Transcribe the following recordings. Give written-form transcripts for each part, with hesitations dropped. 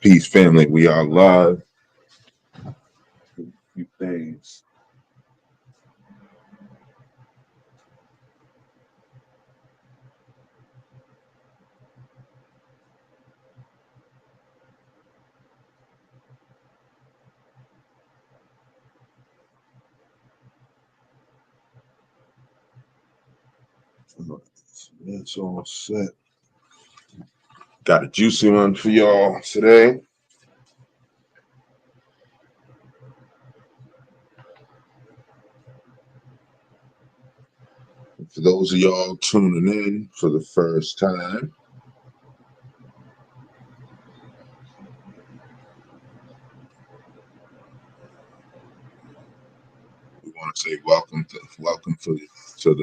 Peace, family. We are live. A few things. It's all set. Got a juicy one for y'all today. For those of y'all tuning in for the first time, we want to say welcome to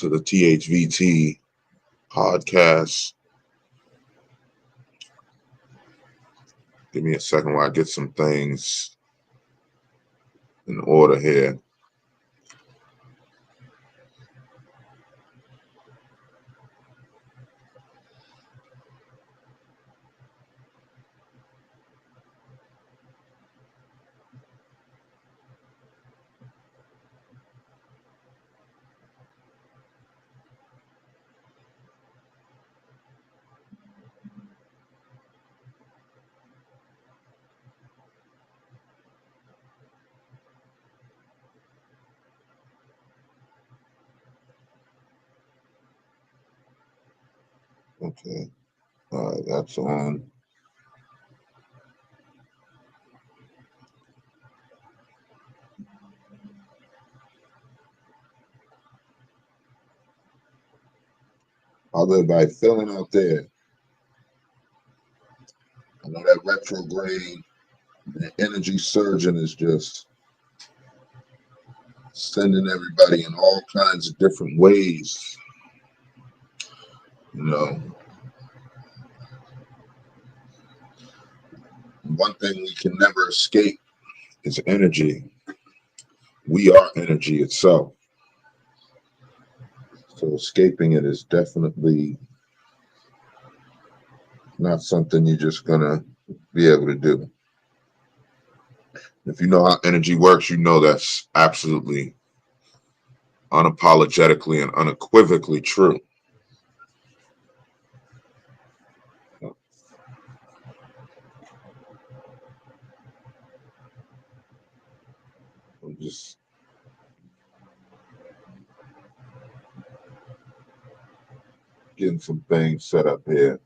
the THVT podcast. Give me a second while I get some things in order here. Okay. All right, that's on. How's everybody feeling out there? I know that retrograde, the energy surging is just sending everybody in all kinds of different ways. You know, one thing we can never escape is energy. We are energy itself. So escaping it is definitely not something you're just gonna be able to do. If you know how energy works, you know that's absolutely unapologetically and unequivocally true. I'm just getting some things set up here.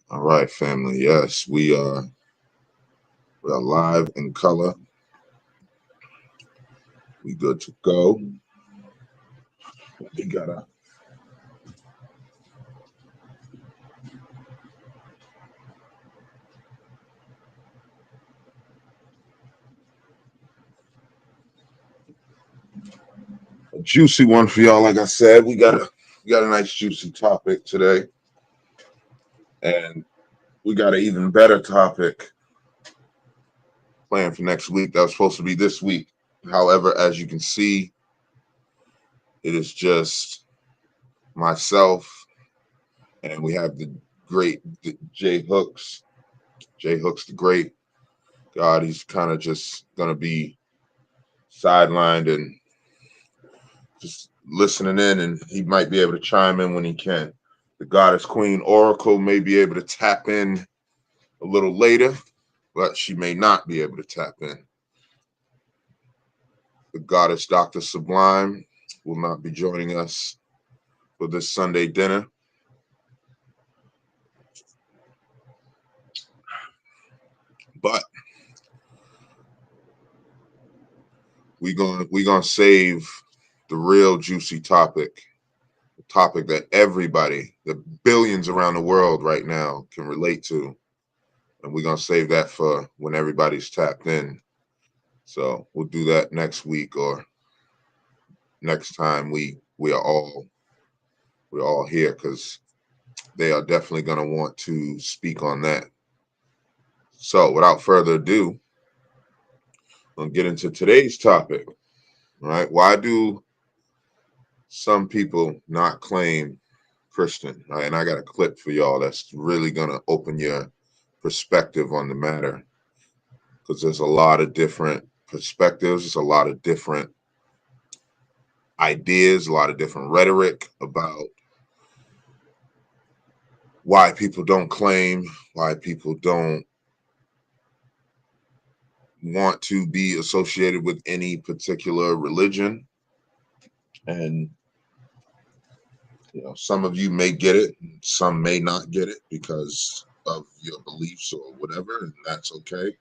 All right, family. Yes, we are live in color. We good to go. We got a juicy one for y'all. Like I said, we got a nice juicy topic today, and we got an even better topic planned for next week. That was supposed to be this week. However, as you can see, it is just myself, and we have the great Jay Hooks. Jay Hooks, the great God. He's kind of just gonna be sidelined and just listening in, and he might be able to chime in when he can. The Goddess Queen Oracle may be able to tap in a little later, but she may not be able to tap in. The Goddess Dr. Sublime will not be joining us for this Sunday dinner. But we gonna save the real juicy topic, the topic that everybody, the billions around the world right now can relate to. And we're gonna save that for when everybody's tapped in. So we'll do that next week or next time we're all here, because they are definitely going to want to speak on that. So without further ado, we'll get into today's topic. All right, why do some people not claim Christian? All right, and I got a clip for y'all that's really going to open your perspective on the matter, because there's a lot of different perspectives, there's a lot of different ideas, a lot of different rhetoric about why people don't claim, why people don't want to be associated with any particular religion. And some of you may get it, some may not get it because of your beliefs or whatever, and that's okay.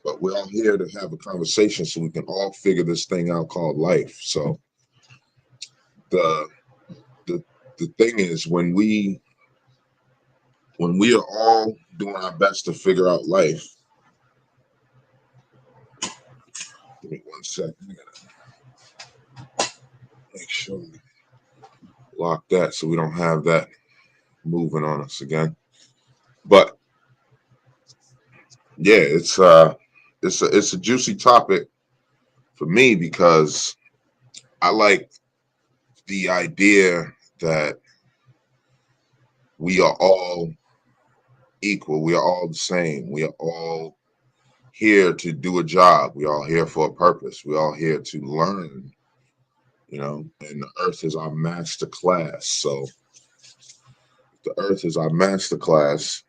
But we're all here to have a conversation so we can all figure this thing out called life. So the the the thing is, when we are all doing our best to figure out life. Give me 1 second. I gotta make sure we lock that so we don't have that moving on us again. But yeah, it's a juicy topic for me, because I like the idea that we are all equal, we are all the same, we are all here to do a job, we are all here for a purpose, we're all here to learn, and the earth is our master class. So the earth is our master class.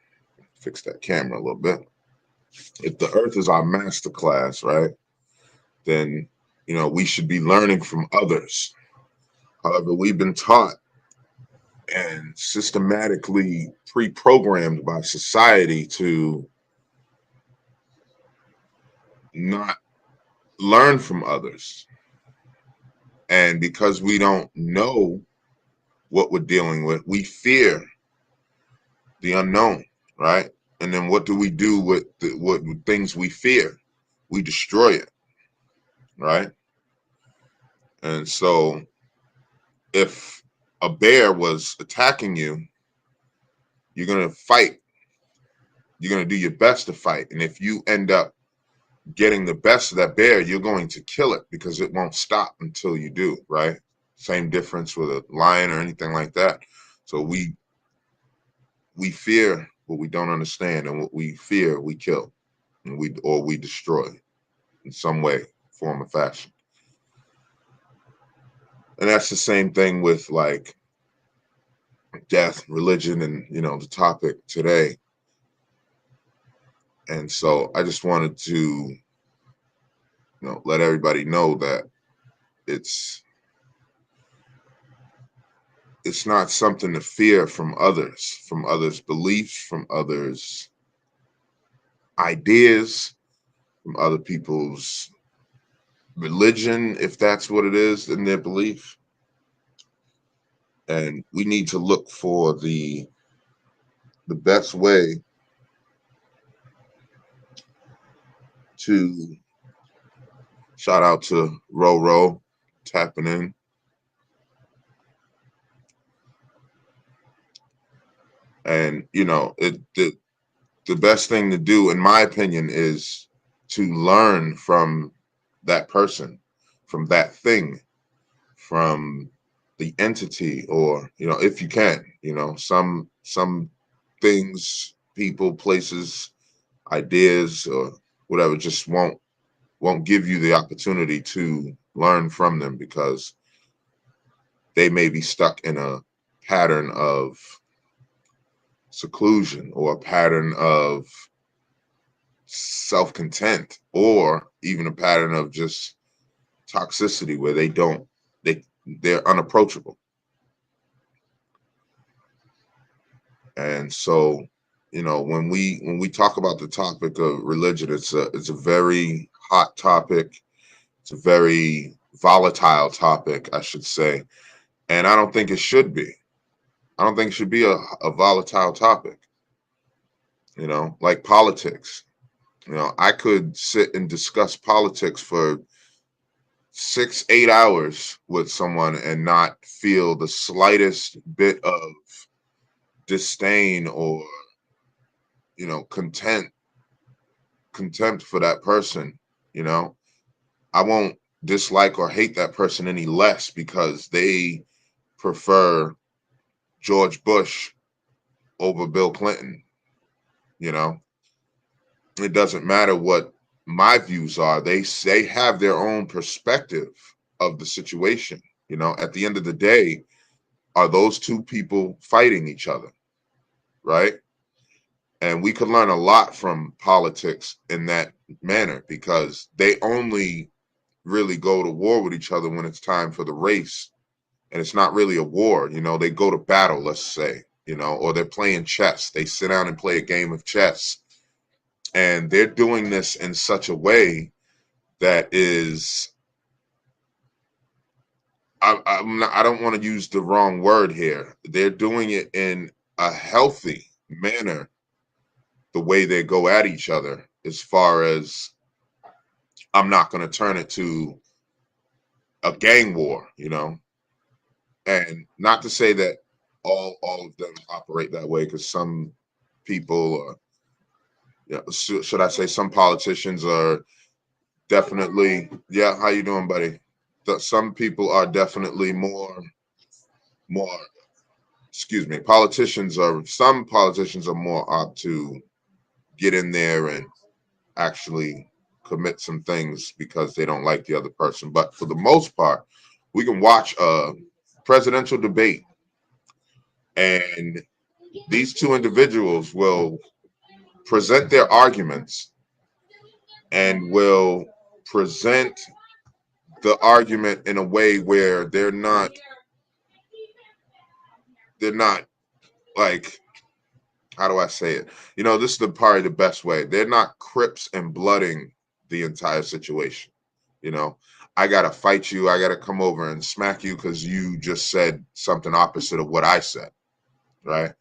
Fix that camera a little bit. If the earth is our master class, right, then we should be learning from others. However, we've been taught and systematically pre-programmed by society to not learn from others. And because we don't know what we're dealing with, we fear the unknown, right? And then what do we do with what things we fear? We destroy it, right? And so if a bear was attacking you, you're going to fight. You're going to do your best to fight. And if you end up getting the best of that bear, you're going to kill it, because it won't stop until you do, right? Same difference with a lion or anything like that. So we fear what we don't understand, and what we fear we kill, and we destroy in some way, form, or fashion. And that's the same thing with like death, religion, and the topic today. And so I just wanted to let everybody know that it's not something to fear from others' beliefs, from others' ideas, from other people's religion, if that's what it is in their belief. And we need to look for the best way to shout out to Roro tapping in. And the best thing to do, in my opinion, is to learn from that person, from that thing, from the entity, or if you can, some things, people, places, ideas, or whatever just won't give you the opportunity to learn from them, because they may be stuck in a pattern of seclusion, or a pattern of self-content, or even a pattern of just toxicity where they're unapproachable. And so when we talk about the topic of religion, it's a very hot topic, it's a very volatile topic, I should say. And I don't think it should be. I don't think it should be a volatile topic, like politics. I could sit and discuss politics for 6, 8 hours with someone and not feel the slightest bit of disdain or, contempt for that person. you know I won't dislike or hate that person any less because they prefer George Bush over Bill Clinton. you know it doesn't matter what my views are. They have their own perspective of the situation. At the end of the day, are those two people fighting each other, right? And we could learn a lot from politics in that manner because they only really go to war with each other when it's time for the race. And it's not really a war. They go to battle, let's say, or they're playing chess. They sit down and play a game of chess. And they're doing this in such a way that is, I don't want to use the wrong word here. They're doing it in a healthy manner, the way they go at each other, as far as I'm not going to turn it to a gang war, and not to say that all of them operate that way, because some people are, should I say, some politicians are definitely, yeah, how you doing, buddy? Some people are definitely more, excuse me, some politicians are more apt to get in there and actually commit some things because they don't like the other person. But for the most part, we can watch a presidential debate, and these two individuals will present their arguments and will present the argument in a way where they're not like, how do I say it? This is probably the best way. They're not Crips and blooding the entire situation. You know, I gotta fight you. I gotta come over and smack you because you just said something opposite of what I said, right?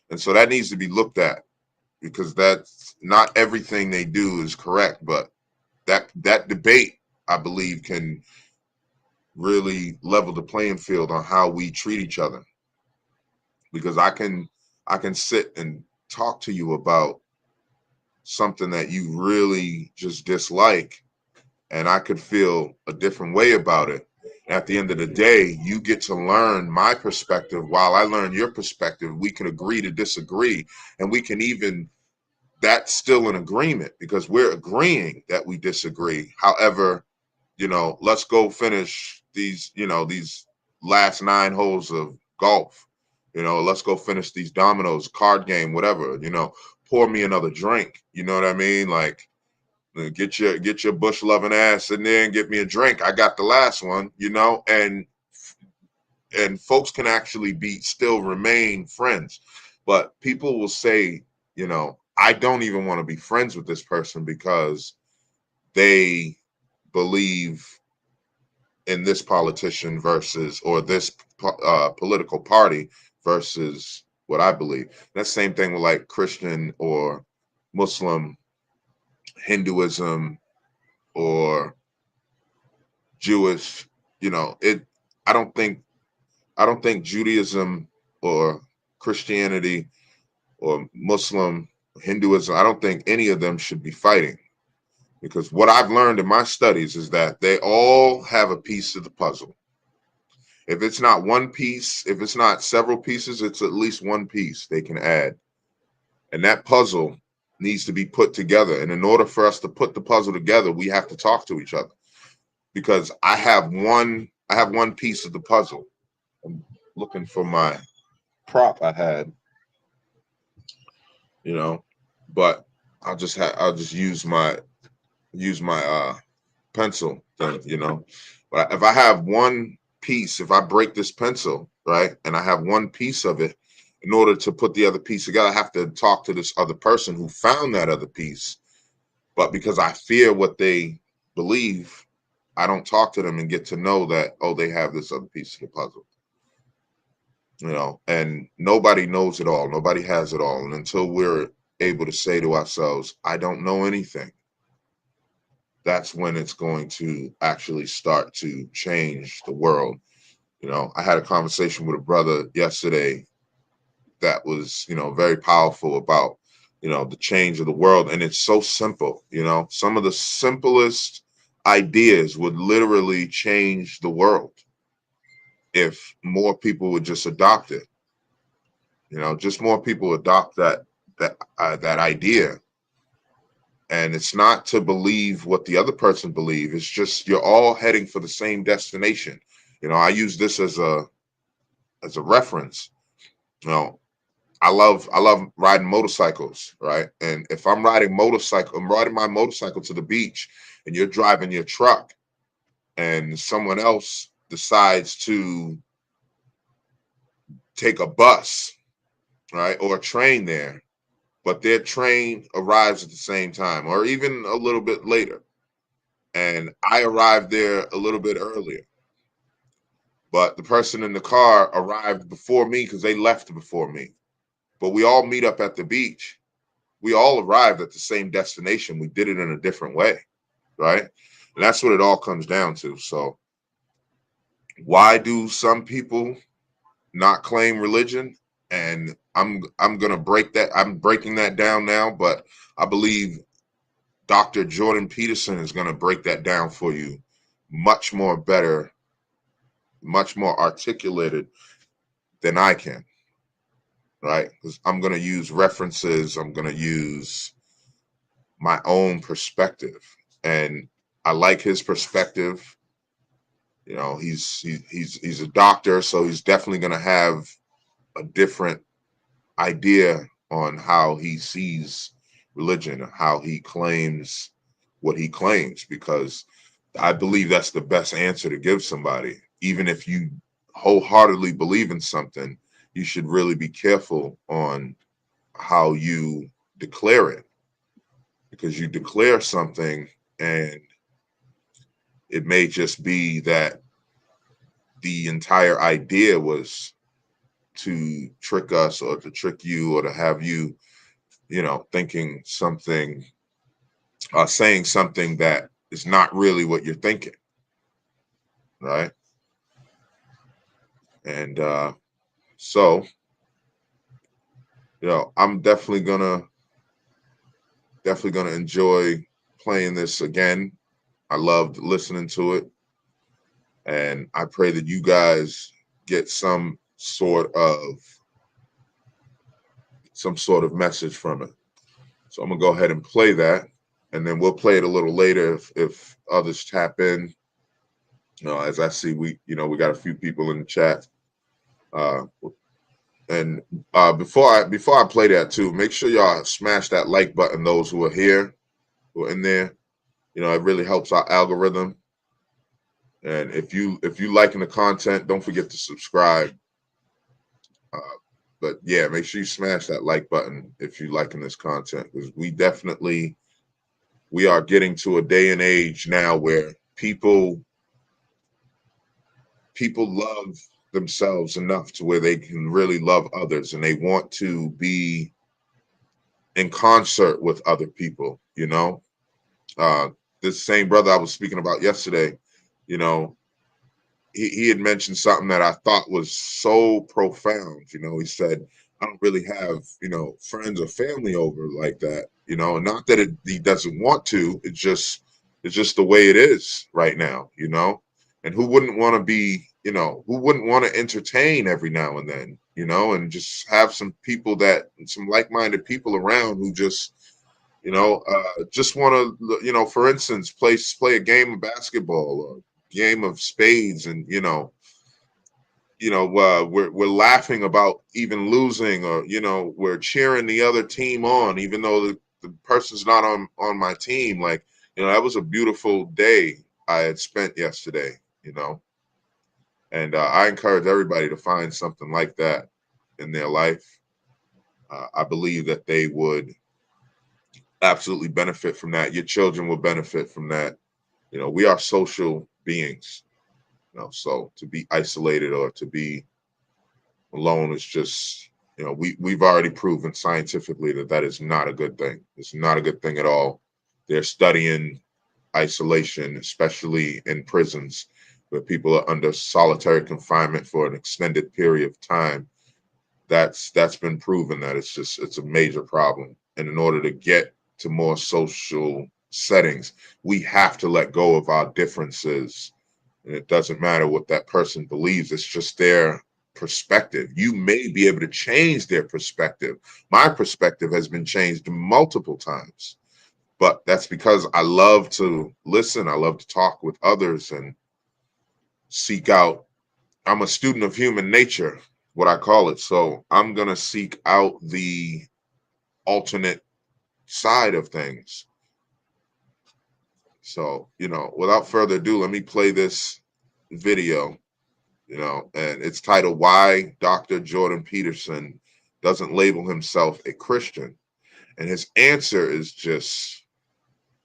And so that needs to be looked at, because that's not everything they do is correct, but that debate, I believe, can really level the playing field on how we treat each other. Because I can sit and talk to you about something that you really just dislike, and I could feel a different way about it. At the end of the day, you get to learn my perspective while I learn your perspective. We can agree to disagree, and we can even, that's still an agreement because we're agreeing that we disagree. However, let's go finish these last 9 holes of golf. Let's go finish these dominoes, card game, whatever. Pour me another drink. You know what I mean? Like, get your bush loving ass in there and get me a drink. I got the last one. And folks can actually still remain friends. But people will say, I don't even want to be friends with this person because they believe in this politician versus, or this political party versus what I believe. That same thing with like Christian or Muslim, Hinduism, or Jewish. It. I don't think Judaism or Christianity or Muslim, Hinduism, I don't think any of them should be fighting. Because what I've learned in my studies is that they all have a piece of the puzzle. If it's not one piece, if it's not several pieces, it's at least one piece they can add. And that puzzle needs to be put together. And in order for us to put the puzzle together, we have to talk to each other. Because I have one piece of the puzzle. I'm looking for my prop I had, but I'll just use my pencil thing. But if I have one piece, if I break this pencil, right, and I have one piece of it, in order to put the other piece together, I have to talk to this other person who found that other piece. But because I fear what they believe, I don't talk to them and get to know that, oh, they have this other piece of the puzzle. And nobody knows it all. Nobody has it all. And until we're able to say to ourselves, I don't know anything, that's when it's going to actually start to change the world. I had a conversation with a brother yesterday that was, very powerful about, the change of the world. And it's so simple. Some of the simplest ideas would literally change the world if more people would just adopt it. Just more people adopt that idea. And it's not to believe what the other person believes. It's just you're all heading for the same destination. I use this as a reference. You know, I love riding motorcycles, right? And if I'm riding my motorcycle to the beach, and you're driving your truck, and someone else decides to take a bus, right, or a train there, but their train arrives at the same time, or even a little bit later, and I arrived there a little bit earlier, but the person in the car arrived before me because they left before me. But we all meet up at the beach. We all arrived at the same destination. We did it in a different way, right? And that's what it all comes down to. So why do some people not claim religion? And I'm gonna break that. I'm breaking that down now, but I believe Dr. Jordan Peterson is gonna break that down for you much more better, much more articulated than I can, right? Because I'm gonna use references. I'm gonna use my own perspective, and I like his perspective. He's a doctor, so he's definitely going to have a different idea on how he sees religion, how he claims what he claims, because I believe that's the best answer to give somebody. Even if you wholeheartedly believe in something, you should really be careful on how you declare it, because you declare something and it may just be that the entire idea was to trick us, or to trick you, or to have you, thinking something, saying something that is not really what you're thinking, right? And so, I'm definitely gonna enjoy playing this again. I loved listening to it, and I pray that you guys get some sort of message from it. So I'm gonna go ahead and play that, and then we'll play it a little later if others tap in. As I see, we got a few people in the chat. Uh, and before I play that too, make sure y'all smash that like button. Those who are here, who are in there, it really helps our algorithm. And if you liking the content, don't forget to subscribe. Uh, but yeah, make sure you smash that like button if you liking this content, because we are getting to a day and age now where people love themselves enough to where they can really love others, and they want to be in concert with other people. uh this same brother I was speaking about yesterday, you know he had mentioned something that I thought was so profound. He said, I don't really have, friends or family over like that, and not that he doesn't want to. It's just the way it is right now. And who wouldn't want to entertain every now and then, and just have some like-minded people around who just want to, for instance, play a game of basketball or game of spades, and we're laughing about even losing, or we're cheering the other team on, even though the person's not on my team. Like, that was a beautiful day I had spent yesterday. And I encourage everybody to find something like that in their life. I believe that they would absolutely benefit from that. Your children will benefit from that. We are social beings. So to be isolated or to be alone is just, we've already proven scientifically that is not a good thing. It's not a good thing at all. They're studying isolation, especially in prisons where people are under solitary confinement for an extended period of time. That's been proven that it's a major problem. And in order to get to more social settings, we have to let go of our differences. And it doesn't matter what that person believes, it's just their perspective. You may be able to change their perspective. My perspective has been changed multiple times, but that's because I love to listen. I love to talk with others and seek out. I'm a student of human nature, what I call it. So I'm going to seek out the alternate side of things. So, without further ado, let me play this video, and it's titled "Why Dr. Jordan Peterson Doesn't Label Himself a Christian." And his answer is just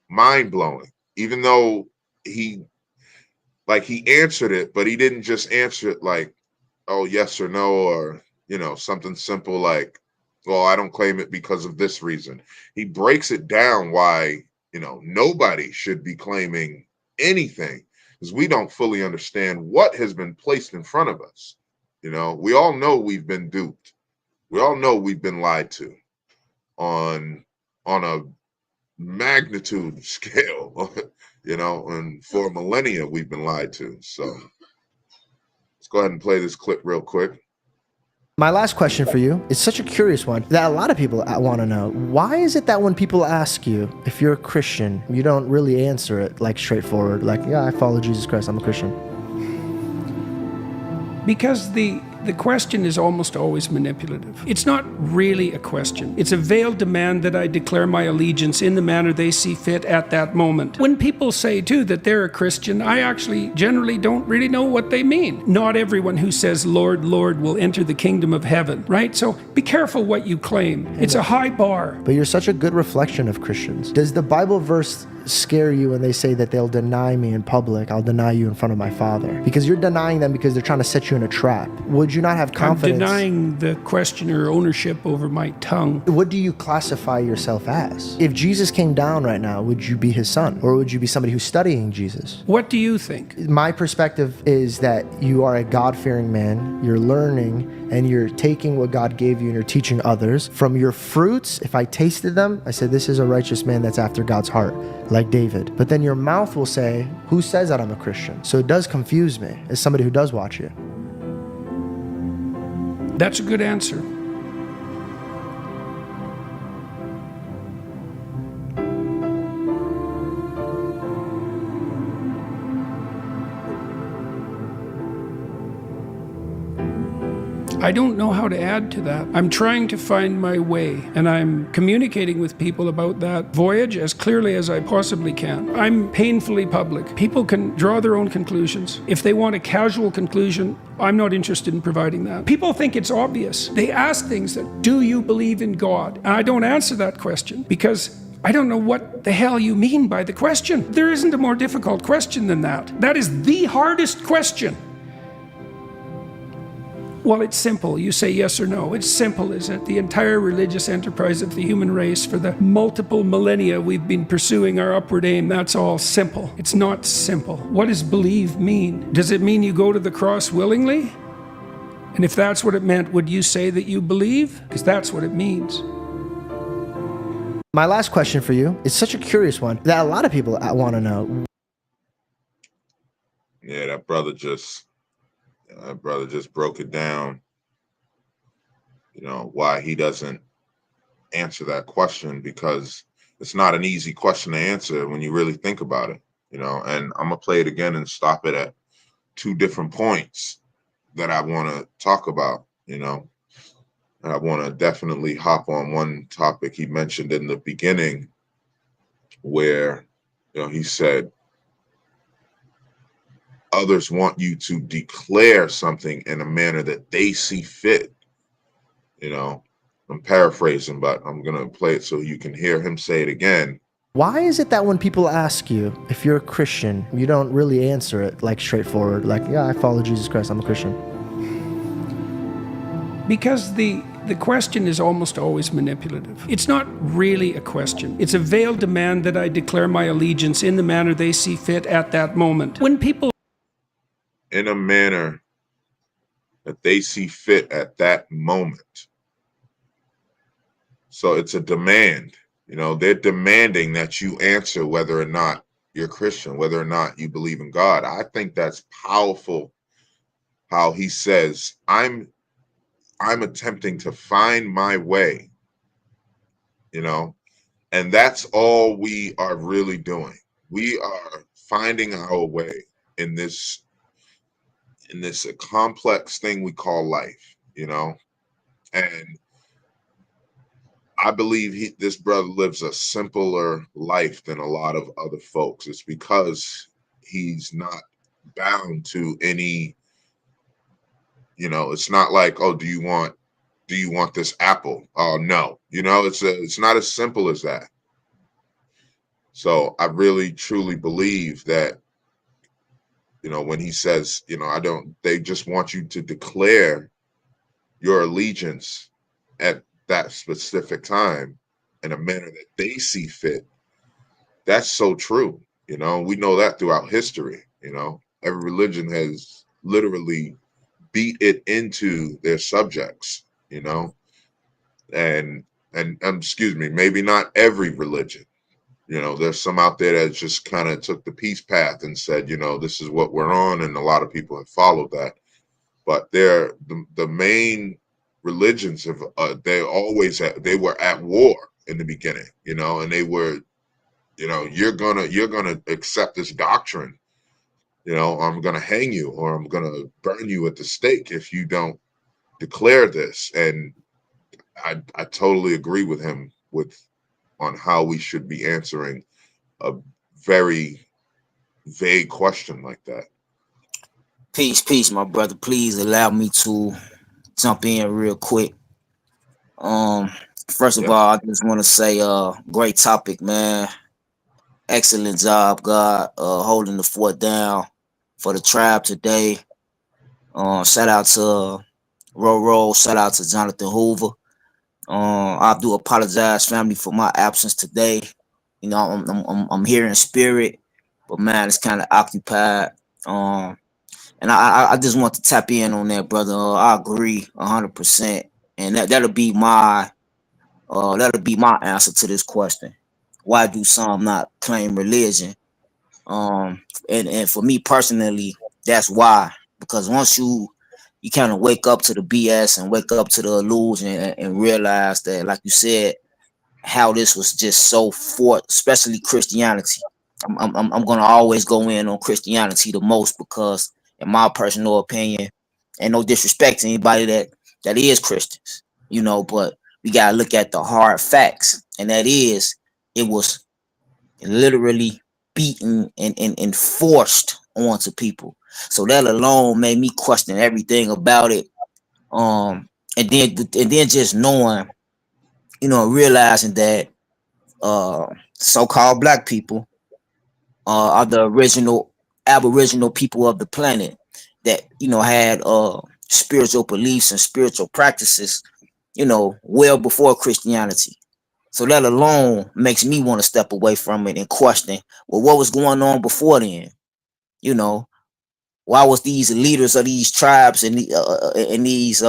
mind-blowing. Even though he answered it, but he didn't just answer it like, oh, yes or no, or, something simple like, well, I don't claim it because of this reason. He breaks it down why, nobody should be claiming anything, because we don't fully understand what has been placed in front of us. We all know we've been duped. We all know we've been lied to on a magnitude scale, and for millennia we've been lied to. So let's go ahead and play this clip real quick. My last question for you is such a curious one that a lot of people want to know. Why is it that when people ask you if you're a Christian, you don't really answer it like straightforward, like, yeah, I follow Jesus Christ, I'm a Christian? Because the question is almost always manipulative. It's not really a question. It's a veiled demand that I declare my allegiance in the manner they see fit at that moment. When people say, too, that they're a Christian, I actually generally don't really know what they mean. Not everyone who says, Lord, Lord, will enter the kingdom of heaven, right? So be careful what you claim. It's a high bar. But you're such a good reflection of Christians. Does the Bible verse scare you when they say that they'll deny me in public, I'll deny you in front of my Father? Because you're denying them because they're trying to set you in a trap. Would you not have confidence? I'm denying the questioner ownership over my tongue. What do you classify yourself as? If Jesus came down right now, would you be his son? Or would you be somebody who's studying Jesus? What do you think? My perspective is that you are a God-fearing man. You're learning and you're taking what God gave you and you're teaching others. From your fruits, if I tasted them, I said, this is a righteous man that's after God's heart, like David. But then your mouth will say, who says that I'm a Christian? So it does confuse me as somebody who does watch you. That's a good answer. I don't know how to add to that. I'm trying to find my way, and I'm communicating with people about that voyage as clearly as I possibly can. I'm painfully public. People can draw their own conclusions. If they want a casual conclusion, I'm not interested in providing that. People think it's obvious. They ask things that, do you believe in God? And I don't answer that question because I don't know what the hell you mean by the question. There isn't a more difficult question than that. That is the hardest question. Well, it's simple. You say yes or no. It's simple, isn't it? The entire religious enterprise of the human race for the multiple millennia we've been pursuing our upward aim, that's all simple. It's not simple. What does believe mean? Does it mean you go to the cross willingly? And if that's what it meant, would you say that you believe? Because that's what it means. My last question for you is such a curious one that a lot of people want to know. Yeah, that brother just broke it down, why he doesn't answer that question, because it's not an easy question to answer when you really think about it, and I'm gonna play it again and stop it at two different points that I want to talk about, and I want to definitely hop on one topic he mentioned in the beginning where, he said, others want you to declare something in a manner that they see fit. I'm paraphrasing, but I'm going to play it so you can hear him say it again. Why is it that when people ask you if you're a Christian, you don't really answer it like straightforward, like, yeah, I follow Jesus Christ, I'm a Christian? Because the question is almost always manipulative. It's not really a question. It's a veiled demand that I declare my allegiance in the manner they see fit at that moment. When people in a manner that they see fit at that moment. So it's a demand. They're demanding that you answer whether or not you're Christian, whether or not you believe in God. I think that's powerful how he says, I'm attempting to find my way, and that's all we are really doing. We are finding our way in this complex thing we call life, and I believe this brother lives a simpler life than a lot of other folks. It's because he's not bound to any, it's not like, oh, do you want this apple? Oh, no, it's not as simple as that. So I really truly believe that, when he says, they just want you to declare your allegiance at that specific time in a manner that they see fit. That's so true. We know that throughout history. Every religion has literally beat it into their subjects, and excuse me, maybe not every religion. There's some out there that just kind of took the peace path and said, this is what we're on, and a lot of people have followed that. But the main religions have they were at war in the beginning, and they were, you're gonna accept this doctrine, I'm gonna hang you or I'm gonna burn you at the stake if you don't declare this. And I totally agree with him on how we should be answering a very vague question like that. Peace, my brother. Please allow me to jump in real quick. First of all, I just want to say, great topic, man. Excellent job, God, holding the fort down for the tribe today. Shout out to Roro. Shout out to Jonathan Hoover. I do apologize, family, for my absence today. I'm here in spirit, but man, it's kind of occupied. And I just want to tap in on that, brother. I agree 100%, and that'll be my answer to this question. Why do some not claim religion? And for me personally, that's why. Because once you kind of wake up to the BS and wake up to the illusion and realize that, like you said, how this was just so fought, especially Christianity. I'm gonna always go in on Christianity the most because, in my personal opinion, and no disrespect to anybody that is Christians, but we gotta look at the hard facts, and that is, it was literally beaten and forced onto people. So that alone made me question everything about it. And then just knowing, realizing that so-called black people are the original Aboriginal people of the planet that had spiritual beliefs and spiritual practices, well before Christianity. So that alone makes me want to step away from it and question, well, what was going on before then? Why was these leaders of these tribes and these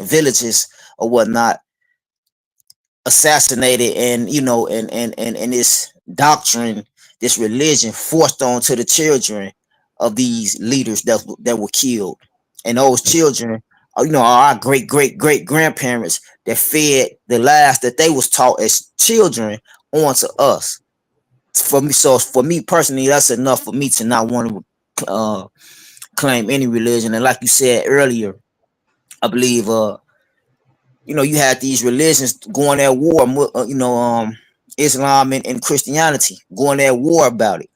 villages or whatnot assassinated, and and this doctrine, this religion forced onto the children of these leaders that were killed? And those children are our great grandparents that fed the lies that they was taught as children onto us. For me personally, that's enough for me to not want to claim any religion. And like you said earlier, I believe you had these religions going at war, Islam and Christianity going at war about it.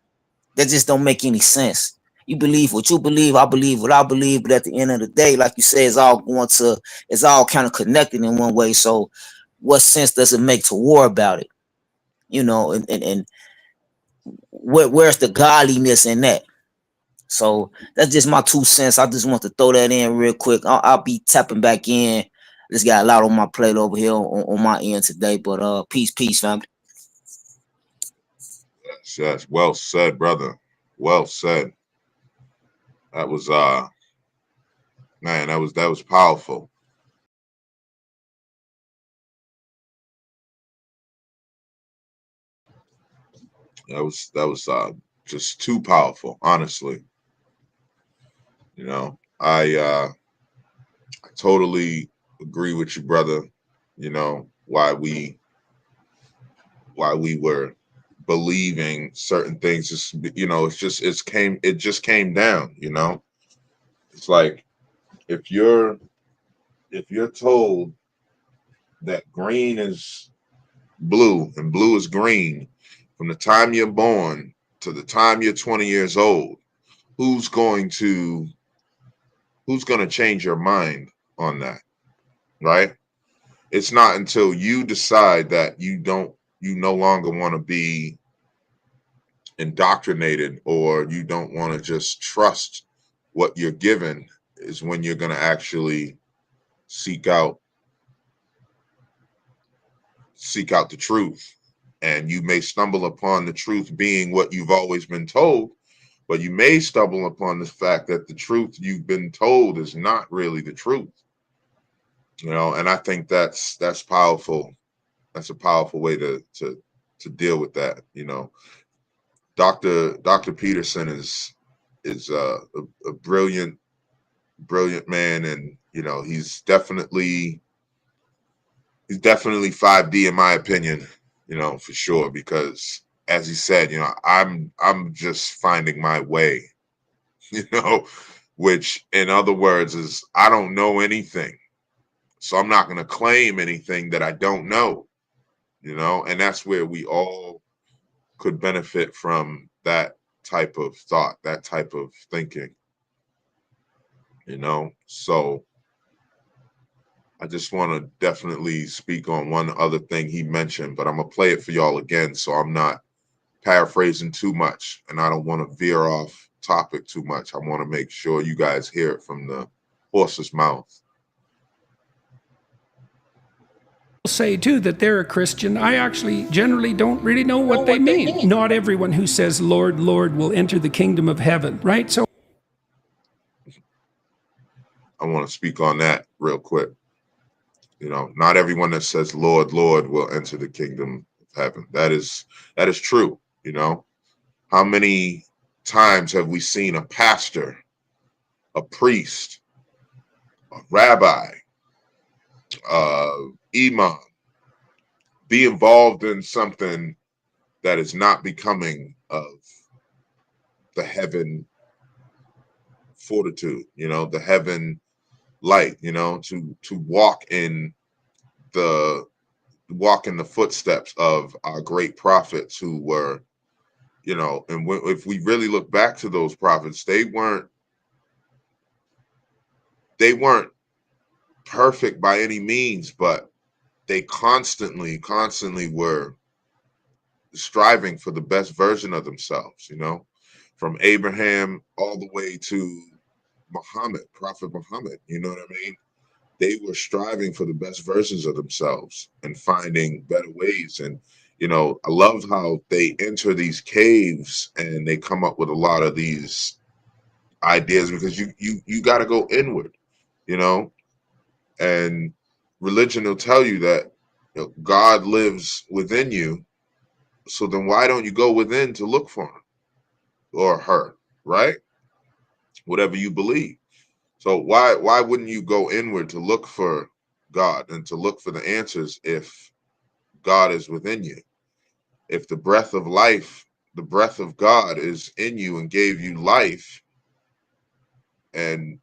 That just don't make any sense. You believe what you believe, I believe what I believe, but at the end of the day, like you said, it's all kind of connected in one way. So what sense does it make to war about it? And where's the godliness in that? So that's just my 2 cents. I just want to throw that in real quick. I'll be tapping back in just got a lot on my plate over here on my end today. But peace, family. Yes, well said, brother. Well said. That was man, that was powerful. That was just too powerful, honestly. You know, I totally agree with you, brother. You know, why we were believing certain things. Just, you know, it just came down. You know, it's like if you're told that green is blue and blue is green from the time you're born to the time you're 20 years old, who's going to change your mind on that, right? It's not until you decide that you no longer want to be indoctrinated, or you don't want to just trust what you're given, is when you're going to actually seek out the truth. And you may stumble upon the truth being what you've always been told, but you may stumble upon the fact that the truth you've been told is not really the truth. You know, and I think that's powerful. That's a powerful way to deal with that. You know, Dr. Peterson is a brilliant man, and you know, he's definitely 5D in my opinion, you know, for sure, because as he said, you know, I'm just finding my way, you know, which in other words is I don't know anything. So I'm not going to claim anything that I don't know, you know, and that's where we all could benefit from that type of thought, that type of thinking, you know. So I just want to definitely speak on one other thing he mentioned, but I'm going to play it for y'all again so I'm not paraphrasing too much, and I don't want to veer off topic too much. I want to make sure you guys hear it from the horse's mouth. Say too that they're a Christian. I actually generally don't really know what they mean. Not everyone who says Lord, Lord will enter the kingdom of heaven, right? So I want to speak on that real quick. You know, not everyone that says Lord, Lord will enter the kingdom of heaven. That is true. You know, how many times have we seen a pastor, a priest, a rabbi, imam be involved in something that is not becoming of the heaven fortitude, you know, the heaven light, you know, to walk in the footsteps of our great prophets who were, you know, and if we really look back to those prophets, they weren't perfect by any means, but they constantly were striving for the best version of themselves, you know, from Abraham all the way to Muhammad, Prophet Muhammad, you know what I mean? They were striving for the best versions of themselves and finding better ways. And, you know, I love how they enter these caves and they come up with a lot of these ideas, because you got to go inward, you know, and religion will tell you that, you know, God lives within you. So then why don't you go within to look for him or her, right? Whatever you believe. So why wouldn't you go inward to look for God and to look for the answers if God is within you? If the breath of life, the breath of God is in you and gave you life, and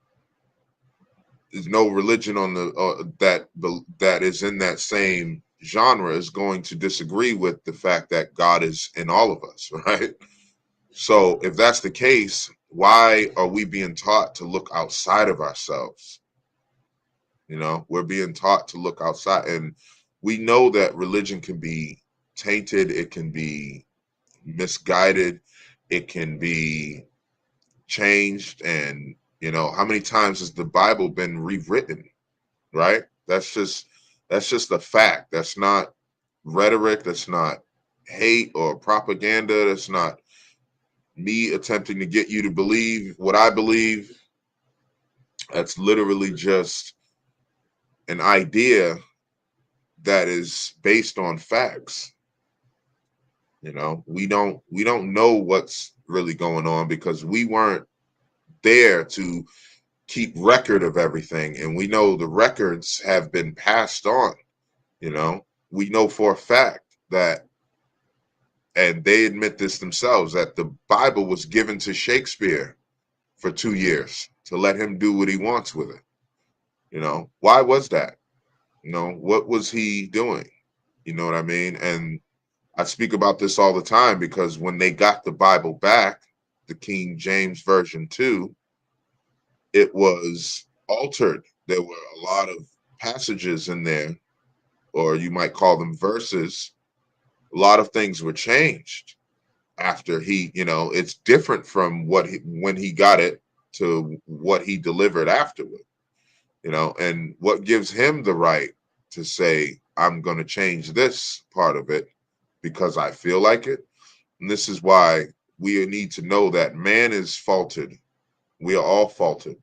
there's no religion on the that is in that same genre is going to disagree with the fact that God is in all of us, right? So if that's the case, why are we being taught to look outside of ourselves? You know, we're being taught to look outside, and we know that religion can be tainted, it can be misguided, it can be changed. And, you know, how many times has the Bible been rewritten, right? That's just a fact. That's not rhetoric. That's not hate or propaganda. That's not me attempting to get you to believe what I believe. That's literally just an idea that is based on facts. You know, we don't know what's really going on because we weren't there to keep record of everything, and we know the records have been passed on. You know, we know for a fact that, and they admit this themselves, that the Bible was given to Shakespeare for 2 years to let him do what he wants with it. You know, why was that? You know, what was he doing? You know what I mean? And I speak about this all the time because when they got the Bible back, the King James Version 2, it was altered. There were a lot of passages in there, or you might call them verses. A lot of things were changed after he, you know, it's different from when he got it to what he delivered afterward, you know, and what gives him the right to say, I'm going to change this part of it because I feel like it. And this is why we need to know that man is faulted. We are all faulted.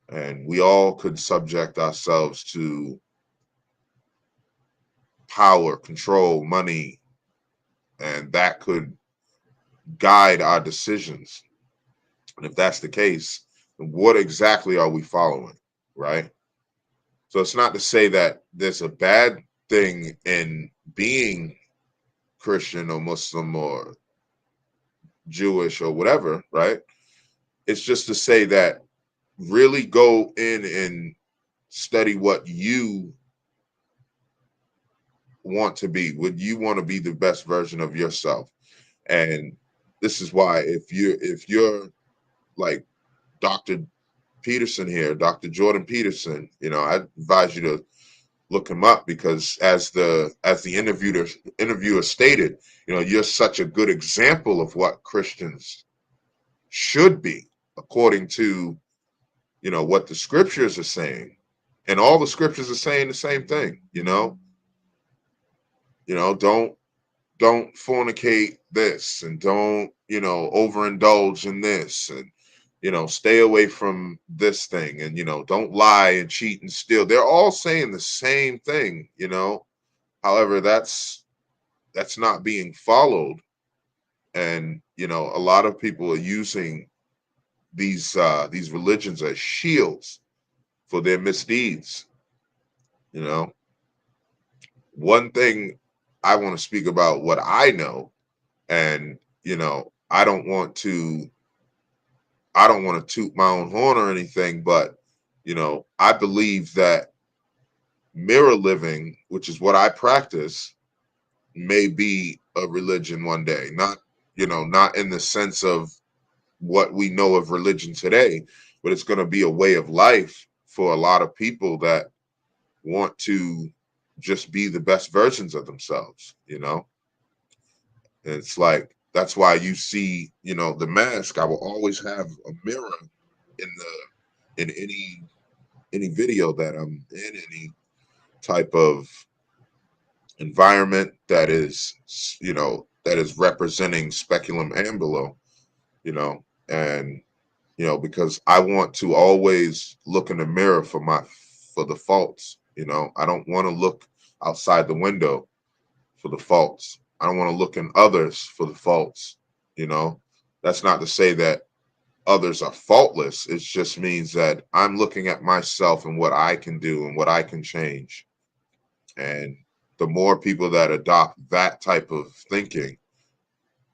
And we all could subject ourselves to power, control, money, and that could guide our decisions. And if that's the case, then what exactly are we following, right? So it's not to say that there's a bad thing in being Christian or Muslim or Jewish or whatever, right? It's just to say that really go in and study what you want to be. Would you want to be the best version of yourself? And this is why if you're like Dr. Peterson here, Dr. Jordan Peterson, you know, I advise you to look him up because as the interviewer stated, you know, you're such a good example of what Christians should be according to, you know, what the scriptures are saying. And all the scriptures are saying the same thing, you know. You know, don't fornicate this, and don't, you know, overindulge in this, and, you know, stay away from this thing, and, you know, don't lie and cheat and steal. They're all saying the same thing, you know. However, that's not being followed. And, you know, a lot of people are using these religions as shields for their misdeeds. You know, one thing I want to speak about what I know, and, you know, I don't want to toot my own horn or anything, but, you know, I believe that mirror living, which is what I practice, may be a religion one day. Not, you know, not in the sense of what we know of religion today, but it's going to be a way of life for a lot of people that want to just be the best versions of themselves, you know. And it's like, that's why you see, you know, the mask. I will always have a mirror in any video that I'm in, any type of environment that is, you know, that is representing speculum ambulum, you know. And, you know, because I want to always look in the mirror for the faults, you know. I don't want to look outside the window for the faults. I don't want to look in others for the faults, you know. That's not to say that others are faultless. It just means that I'm looking at myself and what I can do and what I can change. And the more people that adopt that type of thinking,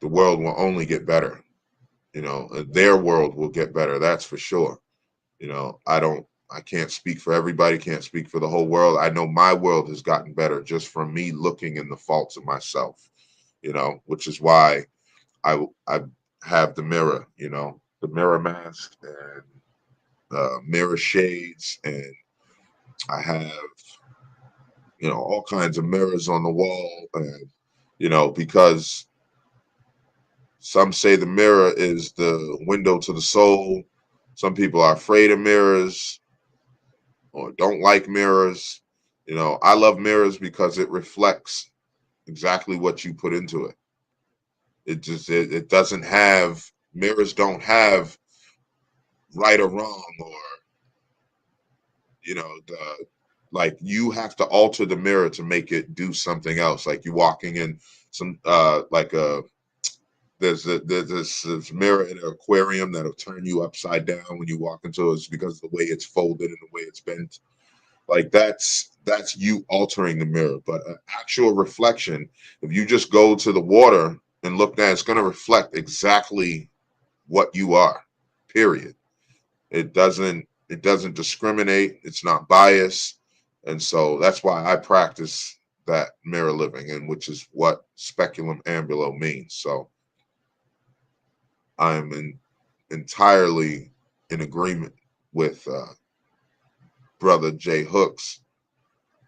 the world will only get better. You know, their world will get better. That's for sure. You know, I can't speak for everybody, can't speak for the whole world. I know my world has gotten better just from me looking in the faults of myself, you know, which is why I have the mirror, you know, the mirror mask and mirror shades, and I have, you know, all kinds of mirrors on the wall. And, you know, because some say the mirror is the window to the soul. Some people are afraid of mirrors. or don't like mirrors. You know, I love mirrors because it reflects exactly what you put into it. It doesn't have, mirrors don't have right or wrong, or like you have to alter the mirror to make it do something else. Like you walking in some like a there's this mirror in an aquarium that'll turn you upside down when you walk into it. It's because of the way it's folded and the way it's bent. Like that's you altering the mirror. But an actual reflection, if you just go to the water and look down, it's going to reflect exactly what you are. Period. It doesn't discriminate. It's not biased. And so that's why I practice that mirror living, and which is what speculum ambulo means. So I'm entirely in agreement with Brother Jay Hooks,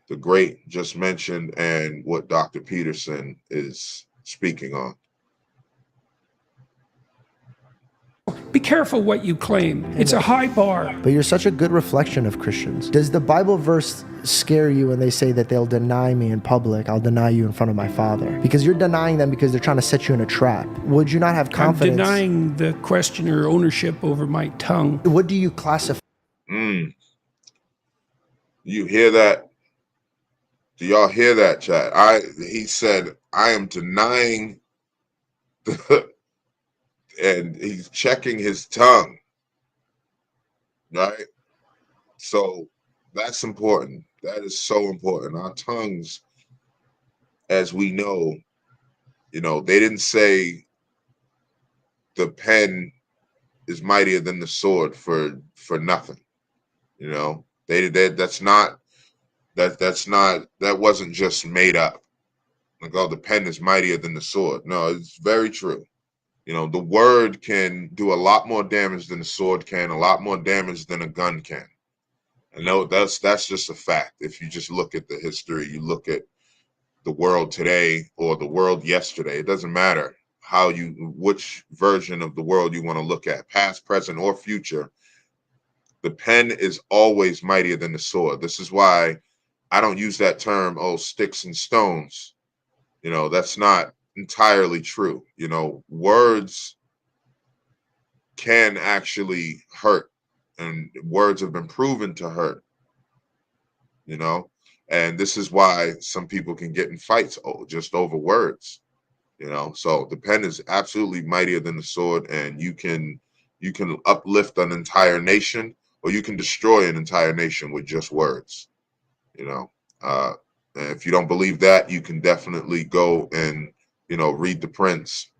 the great, just mentioned, and what Dr. Peterson is speaking on. Be careful what you claim. It's a high bar. But you're such a good reflection of Christians. Does the Bible verse scare you when they say that they'll deny me in public, I'll deny you in front of my Father? Because you're denying them because they're trying to set you in a trap. Would you not have confidence? I'm denying the questioner ownership over my tongue. What do you classify? You hear that? Do y'all hear that, chat? He said, I am denying the and he's checking his tongue, right? So that's important. That is so important. Our tongues, as we know, they didn't say the pen is mightier than the sword for nothing. That wasn't just made up. Like, oh, the pen is mightier than the sword. No, it's very true. The word can do a lot more damage than a sword can, a lot more damage than a gun can. I know that's just a fact. If you just look at the history, you look at the world today or the world yesterday, it doesn't matter which version of the world you want to look at, past, present, or future. The pen is always mightier than the sword. This is why I don't use that term, oh, sticks and stones. That's not entirely true. Words can actually hurt, and words have been proven to hurt. And this is why some people can get in fights just over words. So the pen is absolutely mightier than the sword, and you can uplift an entire nation, or you can destroy an entire nation with just words. And if you don't believe that, you can definitely go and read The Prince.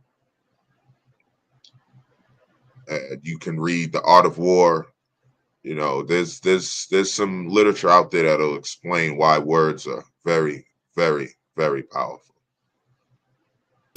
You can read The Art of War. There's some literature out there that'll explain why words are very, very, very powerful.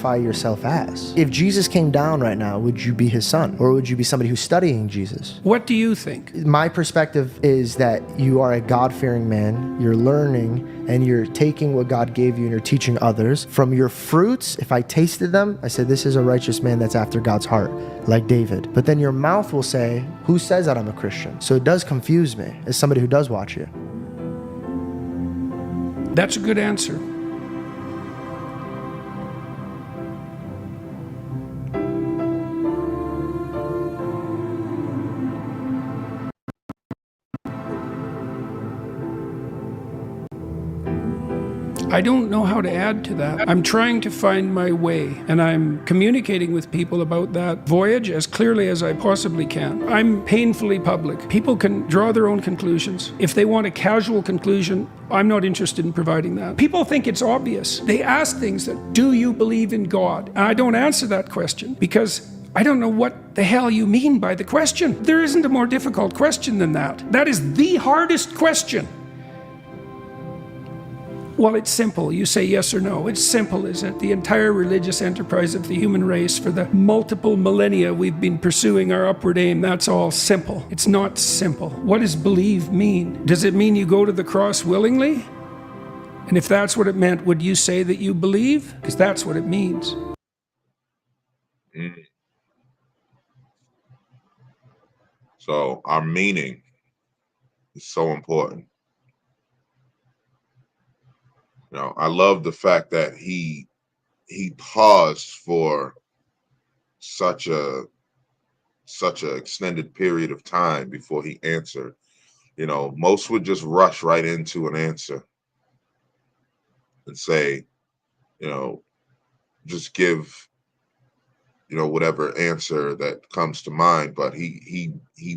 Yourself as? If Jesus came down right now, would you be his son, or would you be somebody who's studying Jesus? What do you think? My perspective is that you are a God-fearing man. You're learning and you're taking what God gave you and you're teaching others. From your fruits, if I tasted them, I said, this is a righteous man that's after God's heart, like David. But then your mouth will say, who says that I'm a Christian? So it does confuse me as somebody who does watch you. That's a good answer. I don't know how to add to that. I'm trying to find my way, and I'm communicating with people about that voyage as clearly as I possibly can. I'm painfully public. People can draw their own conclusions. If they want a casual conclusion, I'm not interested in providing that. People think it's obvious. They ask things that, do you believe in God? And I don't answer that question because I don't know what the hell you mean by the question. There isn't a more difficult question than that. That is the hardest question. Well, it's simple. You say yes or no. It's simple, isn't it? The entire religious enterprise of the human race for the multiple millennia we've been pursuing our upward aim, that's all simple. It's not simple. What does believe mean? Does it mean you go to the cross willingly? And if that's what it meant, would you say that you believe? Because that's what it means. So our meaning is so important. You know, I love the fact that he paused for such a extended period of time before he answered. You know, most would just rush right into an answer and say, you know, just give, you know, whatever answer that comes to mind. But he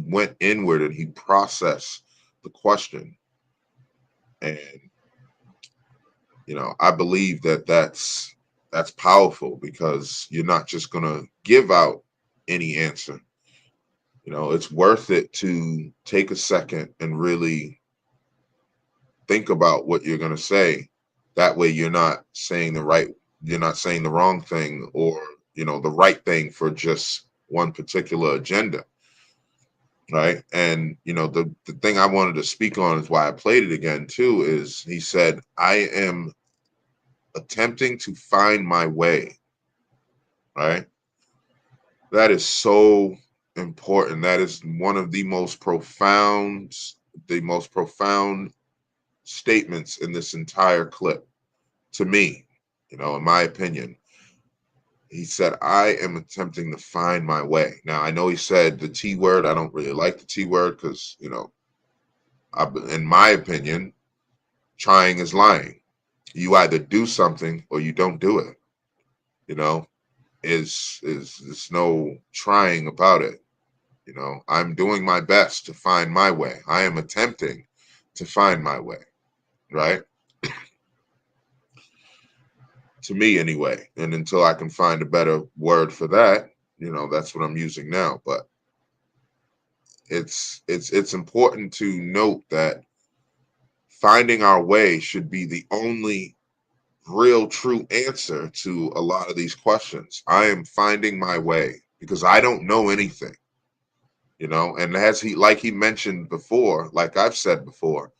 went inward and he processed the question. And, you know, I believe that that's powerful, because you're not just going to give out any answer. You know, it's worth it to take a second and really think about what you're going to say. That way you're not saying the wrong thing, or, you know, the right thing for just one particular agenda. Right. And, you know, the thing I wanted to speak on is why I played it again too, is he said, I am attempting to find my way. Right. That is so important. That is one of the most profound statements in this entire clip, to me, you know, in my opinion. He said, I am attempting to find my way. Now, I know he said the T word. I don't really like the T word because, you know, in my opinion, trying is lying. You either do something or you don't do it. You know, is no trying about it. You know, I'm doing my best to find my way. I am attempting to find my way, right? To me, anyway. And until I can find a better word for that, you know, that's what I'm using now. But it's important to note that finding our way should be the only real true answer to a lot of these questions. I am finding my way because I don't know anything. You know, and like he mentioned before, like I've said before,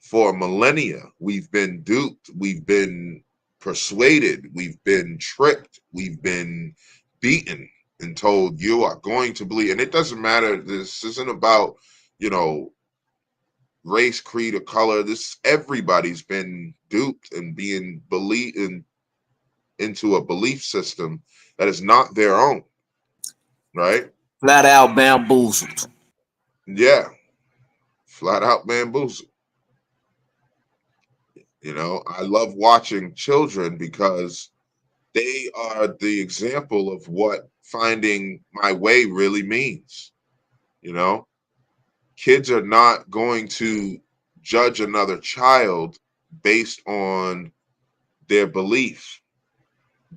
for millennia, we've been duped, we've been persuaded, we've been tricked, we've been beaten and told you are going to believe. And it doesn't matter. This isn't about, you know, race, creed, or color. Everybody's been duped and being into a belief system that is not their own, right? Flat out bamboozled. Yeah, flat out bamboozled. You know, I love watching children because they are the example of what finding my way really means. You know, kids are not going to judge another child based on their belief,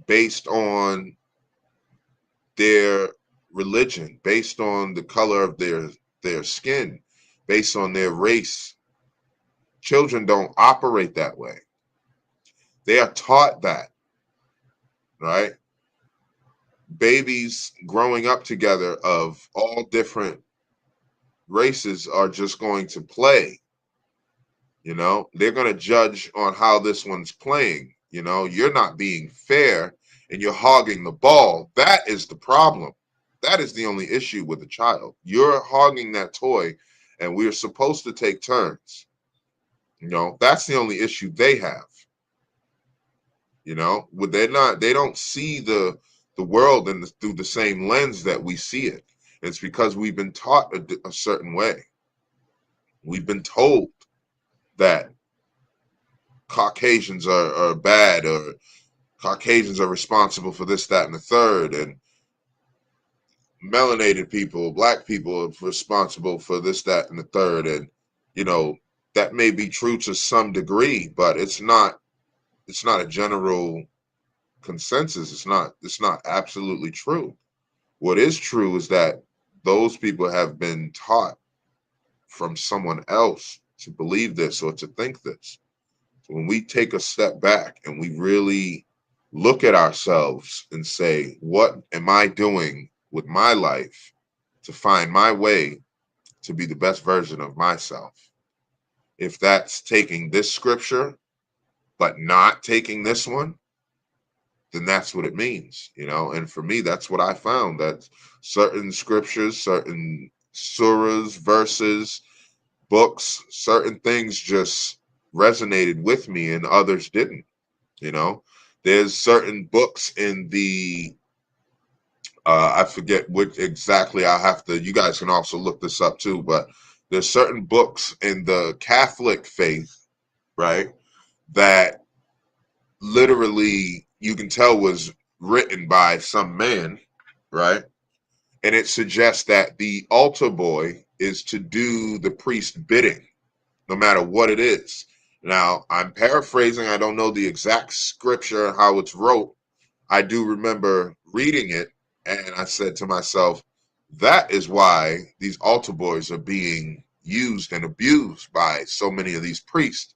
based on their religion, based on the color of their skin, based on their race. Children don't operate that way. They are taught that, right? Babies growing up together of all different races are just going to play. You know, they're going to judge on how this one's playing. You know, you're not being fair and you're hogging the ball. That is the problem. That is the only issue with the child. You're hogging that toy and we're supposed to take turns. You know, that's the only issue they have. You know, they don't see the world through the same lens that we see it. It's because we've been taught a certain way. We've been told that Caucasians are bad, or Caucasians are responsible for this, that, and the third, and melanated people, black people are responsible for this, that, and the third. And, you know, that may be true to some degree, but it's not a general consensus. It's not absolutely true. What is true is that those people have been taught from someone else to believe this or to think this. So when we take a step back and we really look at ourselves and say, what am I doing with my life to find my way to be the best version of myself? If that's taking this scripture, but not taking this one, then that's what it means, you know. And for me, that's what I found, that certain scriptures, certain surahs, verses, books, certain things just resonated with me and others didn't. You know, there's certain books in the I forget which exactly. I have to, you guys can also look this up too, but there's certain books in the Catholic faith, right, that literally you can tell was written by some man, right? And it suggests that the altar boy is to do the priest bidding, no matter what it is. Now, I'm paraphrasing. I don't know the exact scripture, how it's wrote. I do remember reading it, and I said to myself, that is why these altar boys are being used and abused by so many of these priests.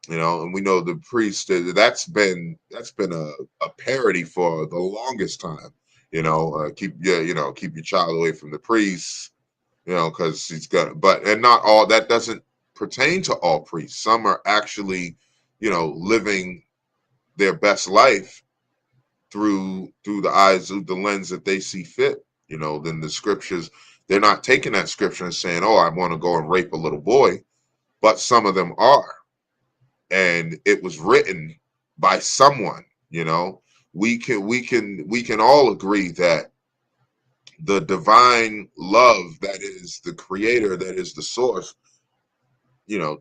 You know, and we know the priest, that's been a parody for the longest time. You know, keep your child away from the priest. You know, because he's gonna. But and not all that doesn't pertain to all priests. Some are actually, living their best life through the eyes of the lens that they see fit. You know, then the scriptures, they're not taking that scripture and saying, "Oh, I want to go and rape a little boy," but some of them are, and it was written by someone. You know, we can all agree that the divine love that is the creator, that is the source, you know,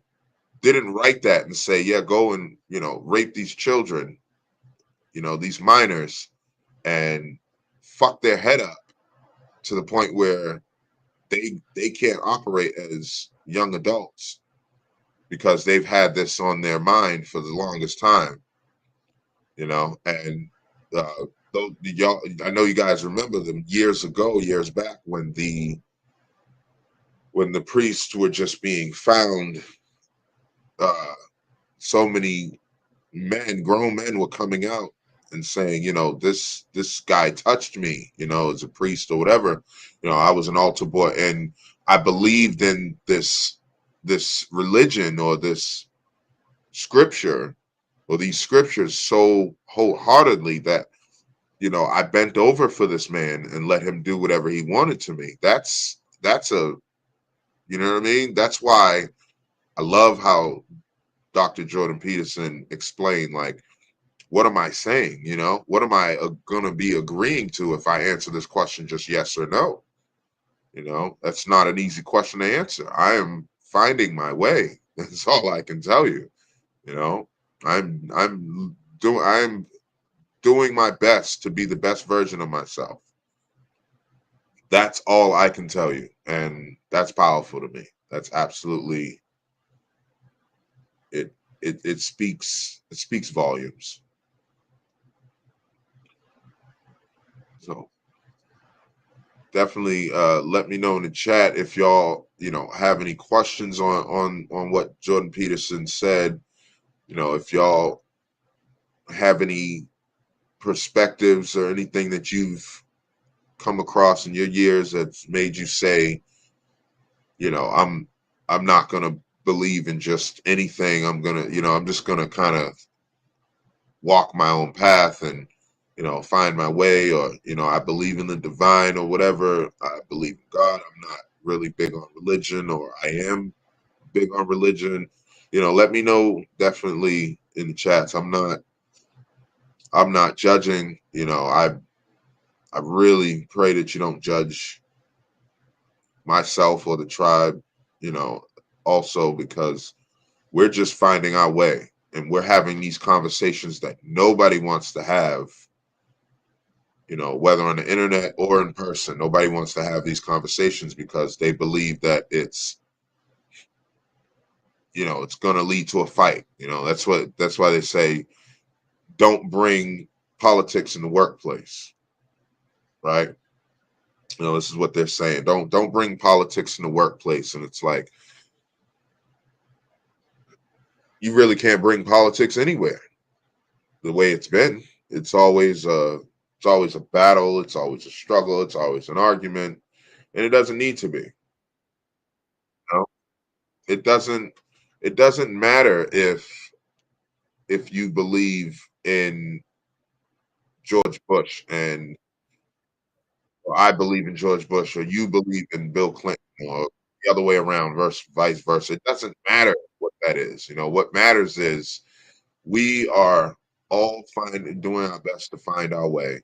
didn't write that and say, yeah, go and, rape these children, these minors, and fuck their head up to the point where they can't operate as young adults because they've had this on their mind for the longest time, and y'all, I know you guys remember them years back when the priests were just being found. So many grown men were coming out and saying, this guy touched me, as a priest or whatever. I was an altar boy and I believed in this religion or this scripture or these scriptures so wholeheartedly that, I bent over for this man and let him do whatever he wanted to me. That's you know what I mean? That's why I love how Dr. Jordan Peterson explained, like, what am I saying? What am I going to be agreeing to if I answer this question just yes or no? That's not an easy question to answer. I am finding my way. That's all I can tell you. I'm doing my best to be the best version of myself. That's all I can tell you, and that's powerful to me. That's absolutely it. It speaks volumes. So definitely let me know in the chat if y'all have any questions on what Jordan Peterson said. If y'all have any perspectives or anything that you've come across in your years that's made you say, I'm not gonna believe in just anything. I'm just gonna kind of walk my own path and find my way, or I believe in the divine or whatever. I believe in God. I'm not really big on religion, or I am big on religion. Let me know definitely in the chats. I'm not judging. I really pray that you don't judge myself or the tribe, also because we're just finding our way and we're having these conversations that nobody wants to have, whether on the internet or in person. Nobody wants to have these conversations because they believe that it's going to lead to a fight. That's why they say don't bring politics in the workplace, right? This is what they're saying. Don't bring politics in the workplace. And it's like, you really can't bring politics anywhere. The way it's been, it's always a battle. It's always a struggle. It's always an argument, and it doesn't need to be. It doesn't matter if you believe in George Bush or I believe in George Bush, or you believe in Bill Clinton, or the other way around, vice versa. It doesn't matter what that is. What matters is we are all doing our best to find our way.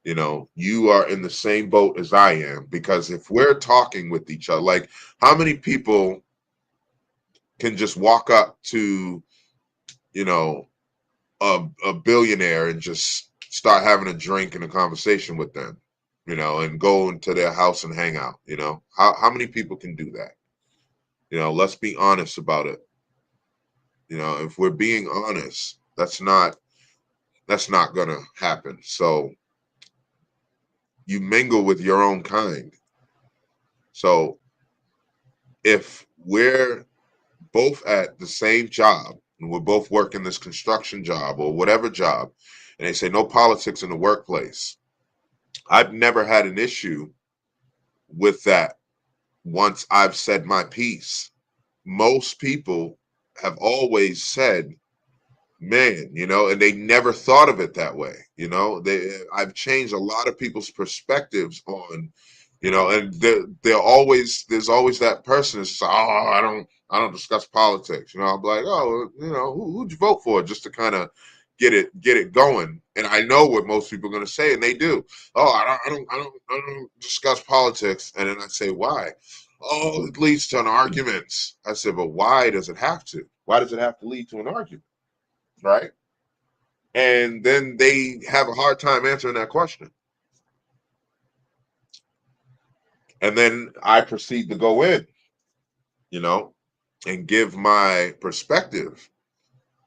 You are in the same boat as I am, because if we're talking with each other, like, how many people can just walk up to, a billionaire and just start having a drink and a conversation with them, and go into their house and hang out? How many people can do that? Let's be honest about it. If we're being honest, that's not gonna happen. So you mingle with your own kind. So if we're both at the same job and we're both working this construction job or whatever job, and they say no politics in the workplace, I've never had an issue with that once I've said my piece. Most people have always said, man, and they never thought of it that way. I've changed a lot of people's perspectives on, and there's always that person that's, oh, I don't discuss politics. I'm like, oh, who'd you vote for, just to kind of get it going. And I know what most people are going to say, and they do. Oh, I don't discuss politics. And then I say, why? Oh, it leads to an argument. I said, but why does it have to? Why does it have to lead to an argument? Right? And then they have a hard time answering that question. And then I proceed to go in, and give my perspective.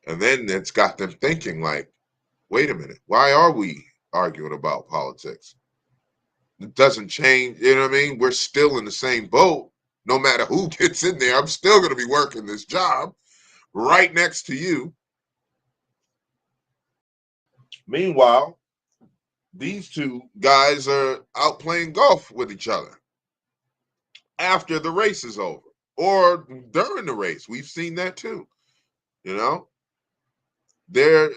And then it's got them thinking like, wait a minute, why are we arguing about politics? It doesn't change, you know what I mean? We're still in the same boat. No matter who gets in there, I'm still going to be working this job right next to you. Meanwhile, these two guys are out playing golf with each other after the race is over or during the race. We've seen that too. They're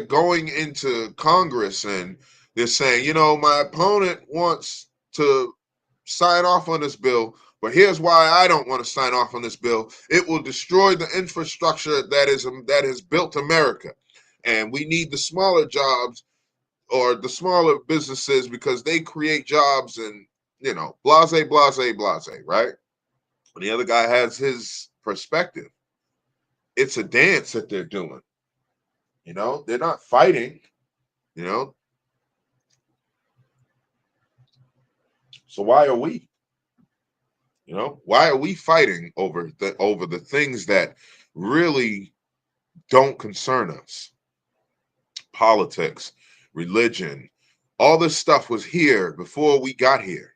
going into Congress and they're saying, my opponent wants to sign off on this bill, but here's why I don't want to sign off on this bill. It will destroy the infrastructure that has built America, and we need the smaller jobs or the smaller businesses because they create jobs, and blase, blase, blase, right? And the other guy has his perspective. It's a dance that they're doing. They're not fighting, So why are we? Why are we fighting over the things that really don't concern us? Politics, religion, all this stuff was here before we got here.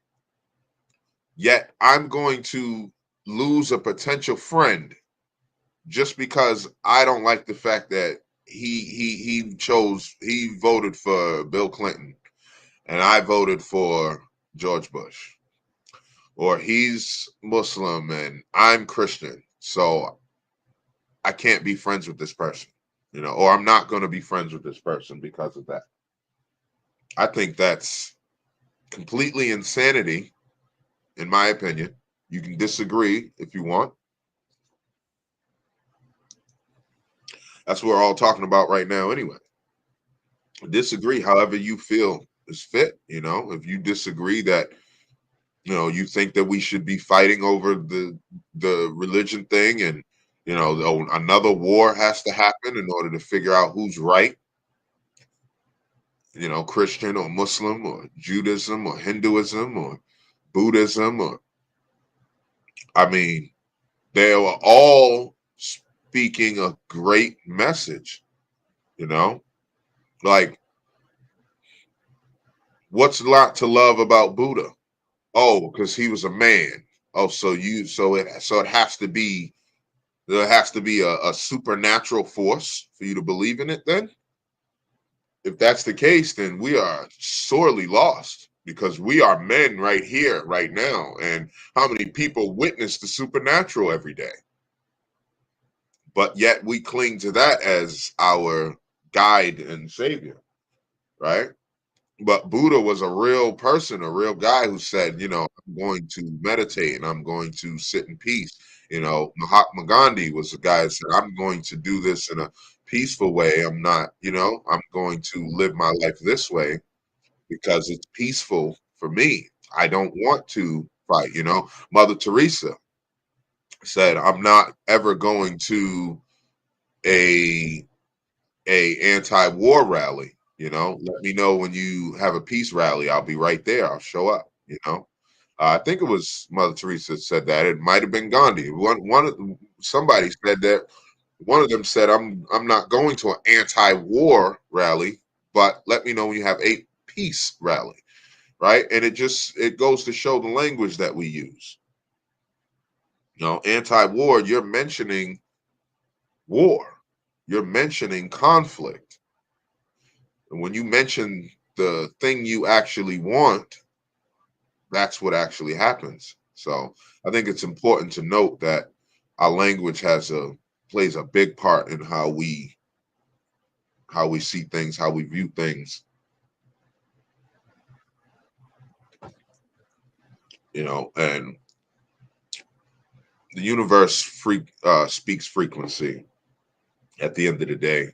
Yet I'm going to lose a potential friend just because I don't like the fact that he voted for Bill Clinton and I voted for George Bush, or he's Muslim and I'm Christian, so I can't be friends with this person, or I'm not going to be friends with this person because of that. I think that's completely insanity, in my opinion. You can disagree if you want. That's what we're all talking about right now anyway. Disagree however you feel is fit. If you disagree that, you think that we should be fighting over the religion thing, and, another war has to happen in order to figure out who's right, Christian or Muslim or Judaism or Hinduism or Buddhism, or, I mean, they were all speaking a great message, like, what's a lot to love about Buddha? Oh, because he was a man. Oh, so it has to be, there has to be a supernatural force for you to believe in it then? If that's the case, then we are sorely lost, because we are men right here, right now. And how many people witness the supernatural every day? But yet we cling to that as our guide and savior, right? But Buddha was a real person, a real guy who said, I'm going to meditate and I'm going to sit in peace. Mahatma Gandhi was a guy that said, I'm going to do this in a peaceful way. I'm not, I'm going to live my life this way because it's peaceful for me. I don't want to fight. Mother Teresa said, I'm not ever going to a anti-war rally. Let me know when you have a peace rally. I'll be right there. I'll show up. I think it was Mother Teresa said that. It might have been Gandhi. Somebody said that. One of them said, I'm not going to an anti-war rally, but let me know when you have a peace rally. Right. And it goes to show the language that we use. Anti-war, you're mentioning war. You're mentioning conflict. And when you mention the thing you actually want, that's what actually happens. So I think it's important to note that our language plays a big part in how we see things, how we view things. And the universe speaks frequency at the end of the day.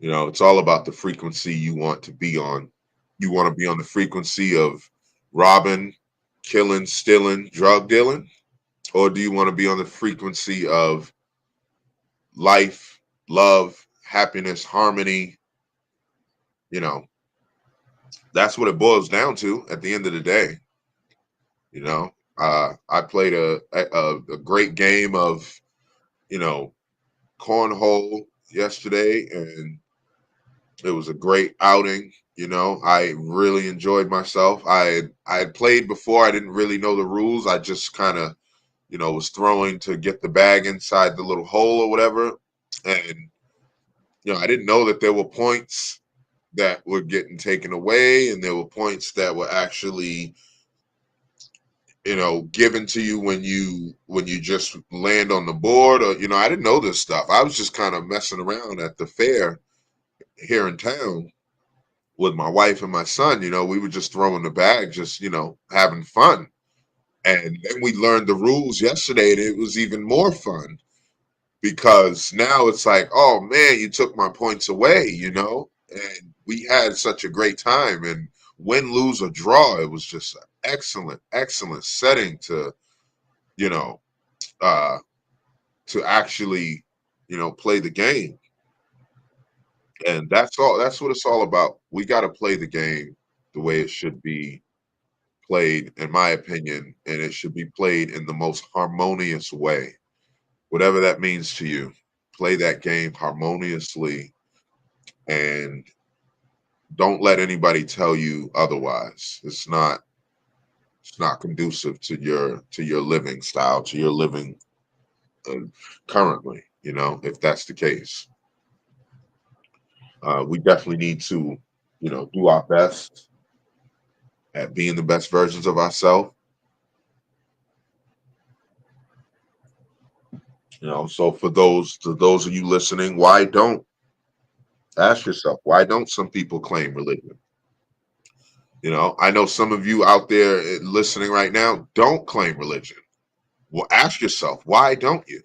It's all about the frequency you want to be on. You want to be on the frequency of robbing, killing, stealing, drug dealing? Or do you want to be on the frequency of life, love, happiness, harmony? That's what it boils down to at the end of the day. I played a great game of, cornhole yesterday, and it was a great outing. I really enjoyed myself. I had played before. I didn't really know the rules. I just kind of, was throwing to get the bag inside the little hole or whatever. And, I didn't know that there were points that were getting taken away, and there were points that were actually, given to you when you just land on the board. Or, I didn't know this stuff. I was just kind of messing around at the fair here in town with my wife and my son. We were just throwing the bag, just, having fun. And then we learned the rules yesterday, and it was even more fun because now it's like, oh man, you took my points away, and we had such a great time. And win, lose, or draw, it was just an excellent setting to, uh, to actually, play the game. And that's all. That's what it's all about. We got to play the game the way it should be played, in my opinion, and it should be played in the most harmonious way. Whatever that means to you, play that game harmoniously, and don't let anybody tell you otherwise. It's not conducive to your living style, to your living currently. If that's the case, we definitely need to, do our best at being the best versions of ourselves. So for those of you listening, why don't ask yourself, why don't some people claim religion? I know some of you out there listening right now don't claim religion. Well, ask yourself, why don't you?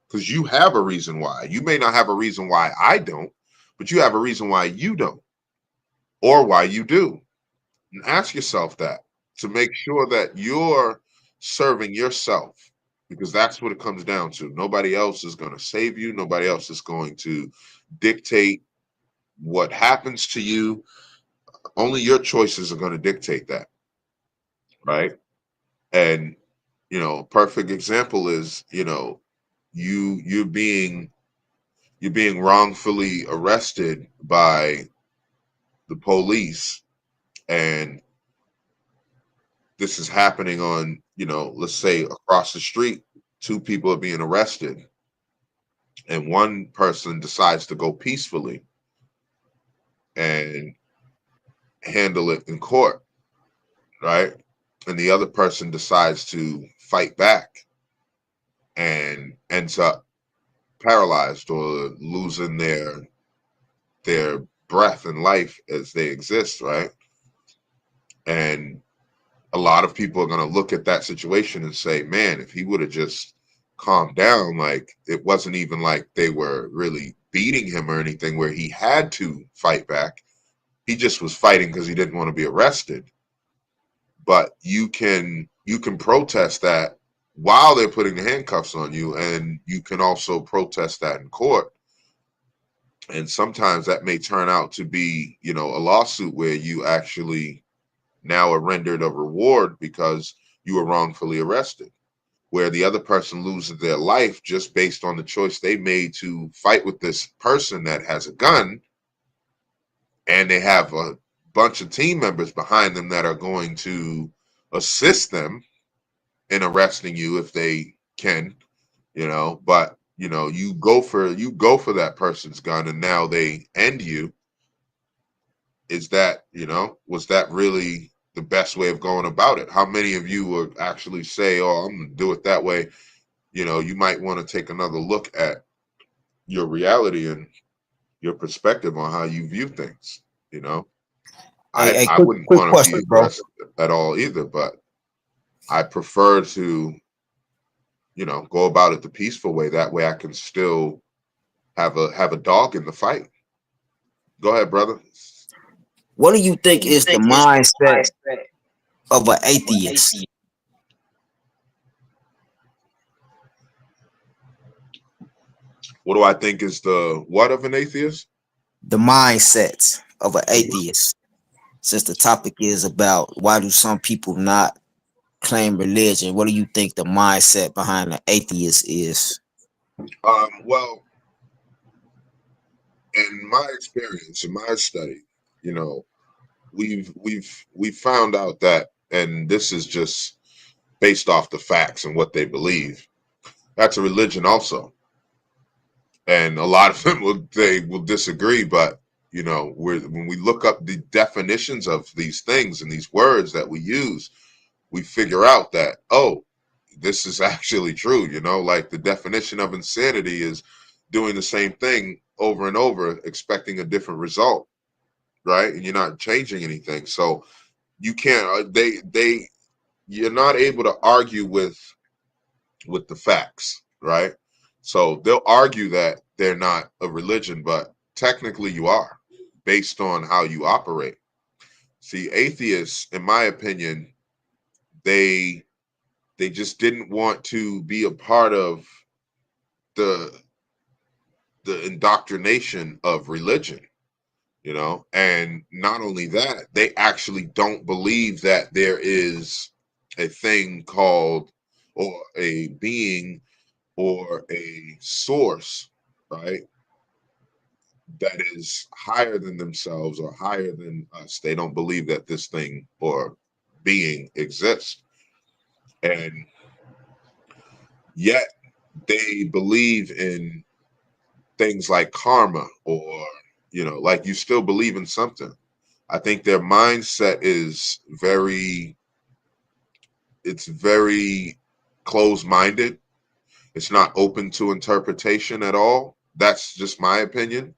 Because you have a reason why. You may not have a reason why I don't, but you have a reason why you don't, or why you do. And ask yourself that to make sure that you're serving yourself, because that's what it comes down to. Nobody else is going to save you. Nobody else is going to dictate what happens to you. Only your choices are going to dictate that, right? And a perfect example is, you're being wrongfully arrested by the police, and this is happening on, let's say across the street, two people are being arrested, and one person decides to go peacefully and handle it in court, right? And the other person decides to fight back and ends up paralyzed or losing their breath and life as they exist, right? And a lot of people are going to look at that situation and say, man, if he would have just calmed down, like it wasn't even like they were really beating him or anything where he had to fight back. He just was fighting because he didn't want to be arrested. But you can protest that while they're putting the handcuffs on you, and you can also protest that in court. And sometimes that may turn out to be, a lawsuit where you actually now are rendered a reward because you were wrongfully arrested, where the other person loses their life just based on the choice they made to fight with this person that has a gun, and they have a bunch of team members behind them that are going to assist them in arresting you if they can, but you go for that person's gun and now they end you. Is that, was that really the best way of going about it? How many of you would actually say, oh, I'm gonna do it that way? You might want to take another look at your reality and your perspective on how you view things. I wouldn't Quick want to question, be bro. arrested at all either, but I prefer to, go about it the peaceful way. That way I can still have a dog in the fight. Go ahead, brother. What do you think is the mindset of an atheist? What do I think is the what of an atheist? The mindset of an atheist. Since the topic is about why do some people not claim religion, what do you think the mindset behind an atheist is? Well, in my experience, in my study, we've found out that, and this is just based off the facts and what they believe, that's a religion also. And a lot of them will disagree, but when we look up the definitions of these things and these words that we use, we figure out that, oh, this is actually true. Like the definition of insanity is doing the same thing over and over, expecting a different result, right? And you're not changing anything. So you can't, you're not able to argue with the facts, right? So they'll argue that they're not a religion, but technically you are, based on how you operate. See, atheists, in my opinion, they just didn't want to be a part of the indoctrination of religion, and not only that, they actually don't believe that there is a thing called, or a being, or a source, right, that is higher than themselves or higher than us. They don't believe that this thing or being exists. And yet they believe in things like karma, or, like you still believe in something. I think their mindset is it's very closed-minded. It's not open to interpretation at all. That's just my opinion.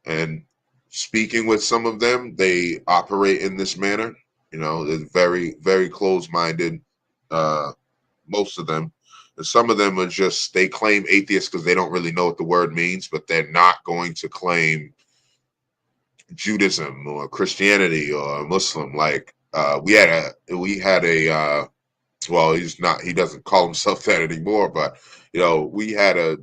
And speaking with some of them, they operate in this manner. They're very, very closed-minded, most of them. And some of them are just, they claim atheists because they don't really know what the word means, but they're not going to claim Judaism or Christianity or Muslim. Like we had a well, he doesn't call himself that anymore, but we had a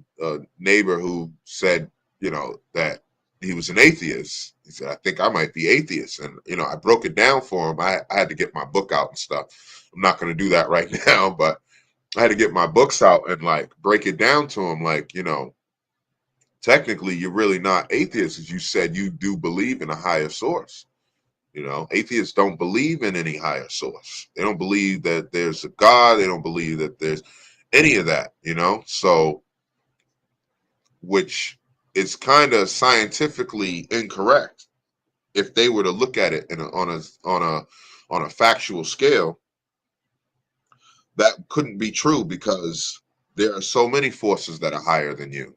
neighbor who said, that he was an atheist. He said, I think I might be atheist. And I broke it down for him. I had to get my book out and stuff. I'm not going to do that right now, but I had to get my books out and like break it down to him, like, technically you're really not atheist, as you said you do believe in a higher source. Atheists don't believe in any higher source. They don't believe that there's a God. They don't believe that there's any of that, so, which is kind of scientifically incorrect. If they were to look at it on a factual scale, that couldn't be true, because there are so many forces that are higher than you.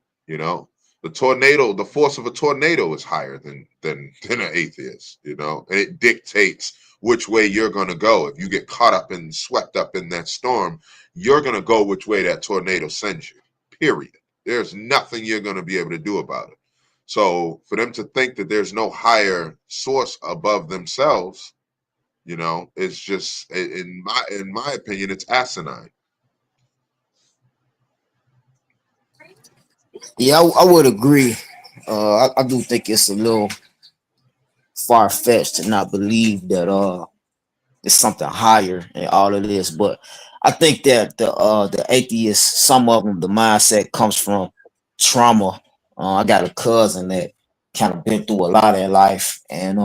The force of a tornado is higher than an atheist, you know, and it dictates which way you're going to go. If you get caught up and swept up in that storm, you're going to go which way that tornado sends you, period. There's nothing you're going to be able to do about it. So for them to think that there's no higher source above themselves, you know, it's just, in my opinion, it's asinine. Yeah, I would agree. I do think it's a little far fetched to not believe that there's something higher in all of this. But I think that the atheists, some of them, the mindset comes from trauma. I got a cousin that kind of been through a lot in life, and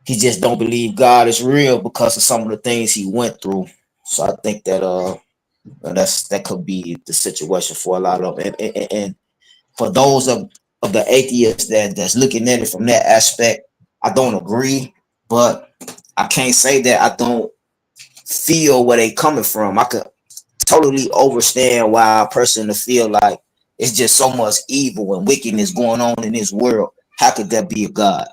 he just don't believe God is real because of some of the things he went through. So I think that that could be the situation for a lot of them. And for those of the atheists that's looking at it from that aspect, I don't agree, but I can't say that I don't feel where they coming from. I could totally understand why a person to feel like it's just so much evil and wickedness going on in this world. How could that be a God?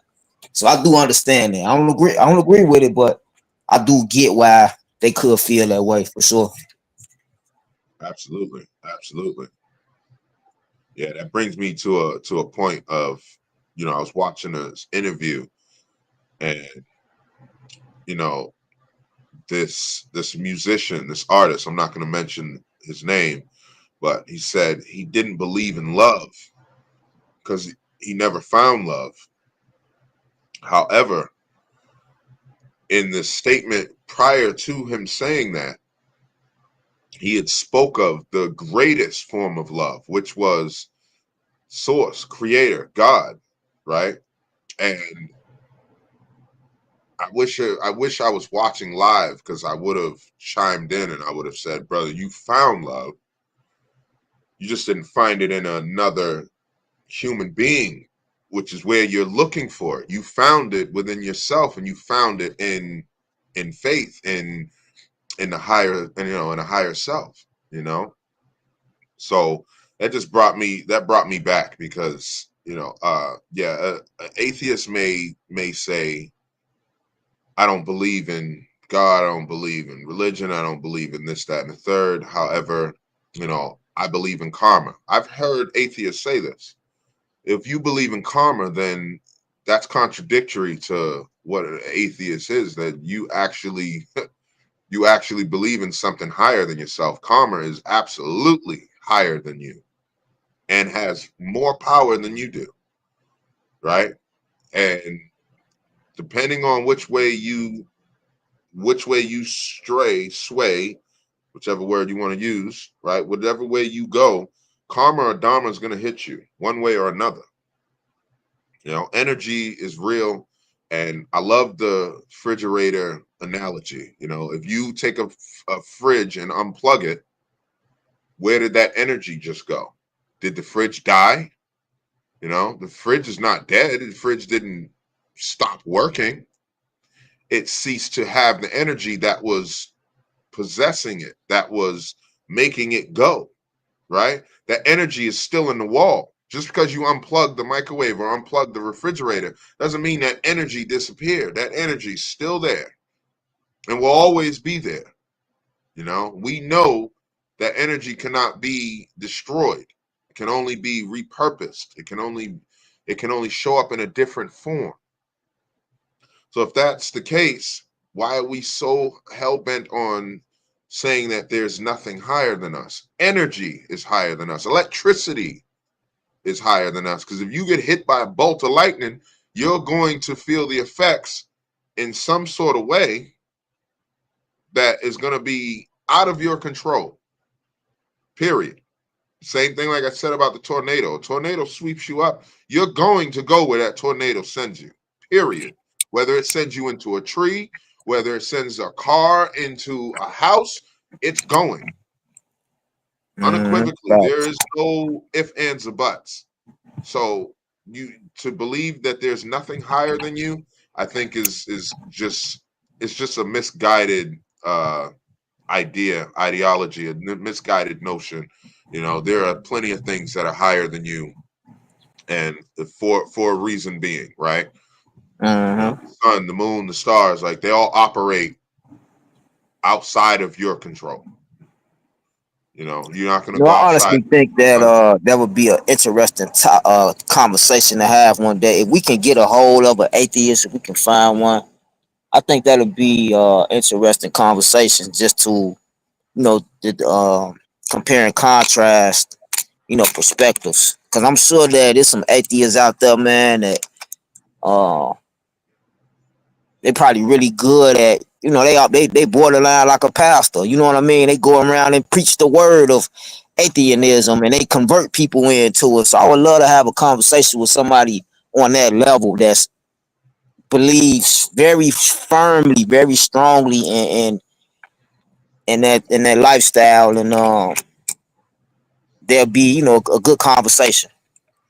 So I do understand that. I don't agree with it, but I do get why they could feel that way for sure. Absolutely, absolutely. Yeah, that brings me to a point of, you know, I was watching this interview, and you know, this musician, this artist, I'm not going to mention his name, but he said he didn't believe in love because he never found love. However, in the statement prior to him saying that, he had spoke of the greatest form of love, which was source, creator, God, right? And I wish I was watching live, because I would have chimed in and I would have said, brother, you found love. You just didn't find it in another human being, which is where you're looking for it. You found it within yourself, and you found it in faith, in the higher, you know, in a higher self, you know. So that brought me back, because, you know, yeah, atheists may say, I don't believe in God, I don't believe in religion, I don't believe in this, that, and the third. However, you know, I believe in karma. I've heard atheists say this. If you believe in karma, then that's contradictory to what an atheist is, that you actually you actually believe in something higher than yourself. Karma is absolutely higher than you and has more power than you do, right? And depending on which way you sway, whichever word you want to use, right? Whatever way you go, karma or dharma is going to hit you one way or another. You know, energy is real. And I love the refrigerator analogy. You know, if you take a fridge and unplug it, where did that energy just go? Did the fridge die? You know, the fridge is not dead. The fridge didn't stop working. It ceased to have the energy that was possessing it, that was making it go, right? That energy is still in the wall. Just because you unplug the microwave or unplug the refrigerator doesn't mean that energy disappeared. That energy is still there and will always be there. You know, we know that energy cannot be destroyed. It can only be repurposed. It can only show up in a different form. So if that's the case, why are we so hell-bent on saying that there's nothing higher than us? Energy is higher than us. Electricity is higher than us. Because if you get hit by a bolt of lightning, you're going to feel the effects in some sort of way that is going to be out of your control, period. Same thing like I said about the tornado. A tornado sweeps you up. You're going to go where that tornado sends you, period. Whether it sends you into a tree, whether it sends a car into a house, it's going. Unequivocally, Right. there is no ifs, ands, or buts. So you to believe that there's nothing higher than you, I think is just it's just a misguided ideology, a misguided notion. You know, there are plenty of things that are higher than you, and for a reason being, right? You know, Mm-hmm. the sun, the moon, the stars, like they all operate outside of your control. You know, you're not going to No, go I outside honestly think the that sun. that would be an interesting conversation to have one day. If we can get a hold of an atheist, if we can find one, I think that'll be interesting conversation just to compare and contrast perspectives. Because I'm sure that there's some atheists out there, man, that uh they probably really good at they borderline like a pastor. You know what I mean? They go around and preach the word of atheism and they convert people into it. So I would love to have a conversation with somebody on that level that's believes very firmly, very strongly in that lifestyle, and there'll be a good conversation.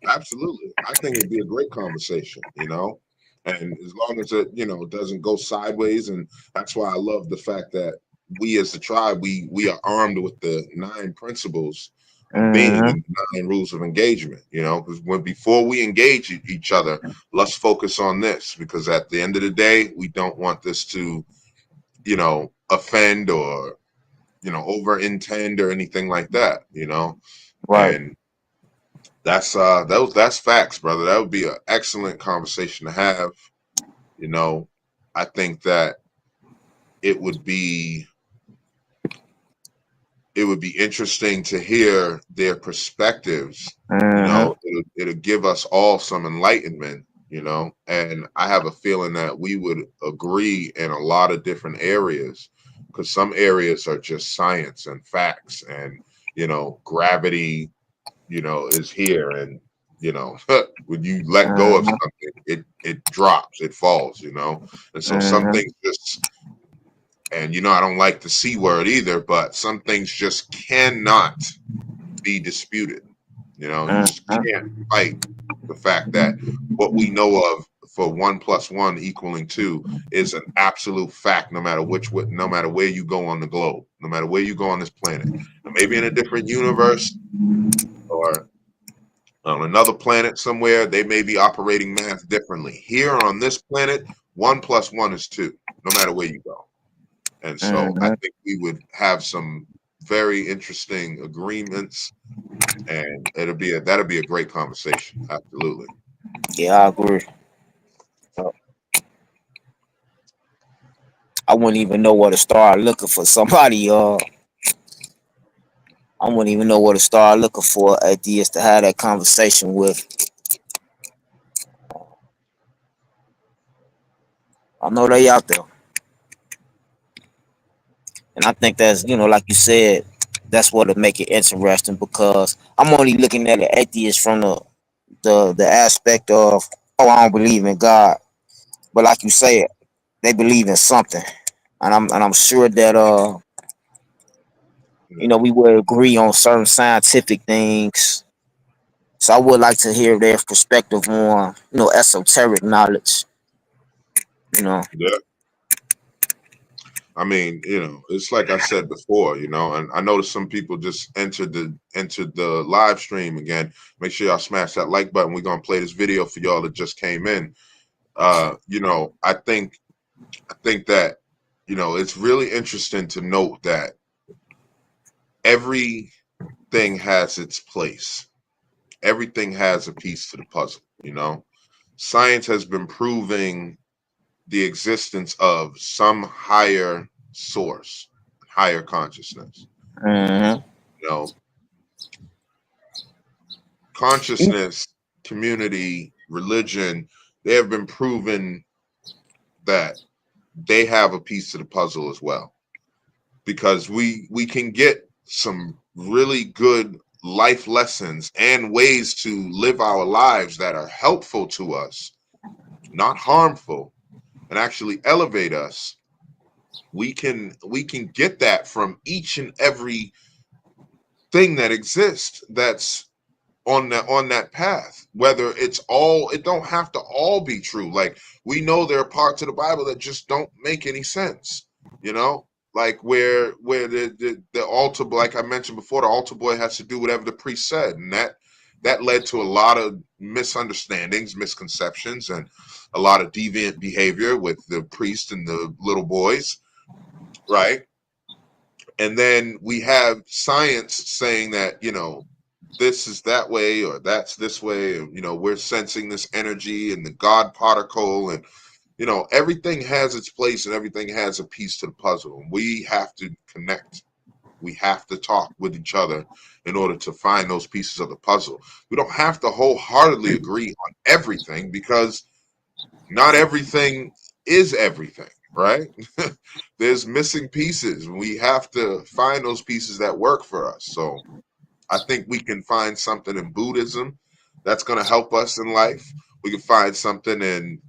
Absolutely. I think it'd be a great conversation, you know, and as long as it, you know, doesn't go sideways. And that's why I love the fact that we as a tribe, we are armed with the 9 principles of being Mm-hmm. and the 9 rules of engagement, you know, because before we engage each other, let's focus on this, because at the end of the day, we don't want this to, you know, offend or, you know, over intend or anything like that, you know. Right. And that's facts, brother. That would be an excellent conversation to have. You know, I think that it would be it would be interesting to hear their perspectives. You Mm-hmm. know, it'll give us all some enlightenment. You know, and I have a feeling that we would agree in a lot of different areas, because some areas are just science and facts, and you know, gravity, you know, is here, and you know, when you let go of Mm-hmm. something, it drops, it falls, you know. And so some Mm-hmm. things just, and you know, I don't like the C word either, but some things just cannot be disputed. You know, you just Mm-hmm. can't fight the fact that what we know of for 1 + 1 = 2 is an absolute fact, no matter where you go on the globe, no matter where you go on this planet. Now, maybe in a different universe or on another planet somewhere, they may be operating math differently. Here on this planet, 1 + 1 = 2, no matter where you go. And so I Mm-hmm. think we would have some very interesting agreements, and that'll be a great conversation. Absolutely. Yeah, I agree. I wouldn't even know where to start looking for somebody. I wouldn't even know where to start looking for atheists to have that conversation with. I know they out there, and I think that's like you said, that's what'll make it interesting because I'm only looking at the atheist from the aspect of, oh, I don't believe in God, but like you said, they believe in something, and I'm sure that Yeah. we would agree on certain scientific things. So I would like to hear their perspective on esoteric knowledge. You know. Yeah. I mean, you know, it's like I said before, you know, and I noticed some people just entered the live stream again. Make sure y'all smash that like button. We're gonna play this video for y'all that just came in. You know, I think that, you know, it's really interesting to note that everything has its place. Everything has a piece to the puzzle, you know. Science has been proving the existence of some higher source, higher consciousness. Mm-hmm. You know, consciousness, community, religion, they have been proven that they have a piece to the puzzle as well. Because we can get some really good life lessons and ways to live our lives that are helpful to us, not harmful, and actually elevate us. We can get that from each and every thing that exists that's on that path. Whether it don't have to all be true. Like, we know there are parts of the Bible that just don't make any sense, you know. like where the altar, like I mentioned before, the altar boy has to do whatever the priest said, and that led to a lot of misunderstandings, misconceptions, and a lot of deviant behavior with the priest and the little boys, right? And then we have science saying that, this is that way or that's this way. We're sensing this energy and the God particle, and everything has its place and everything has a piece to the puzzle. And we have to connect. We have to talk with each other in order to find those pieces of the puzzle. We don't have to wholeheartedly agree on everything, because not everything is everything, right? There's missing pieces. We have to find those pieces that work for us. So I think we can find something in Buddhism that's going to help us in life. We can find something in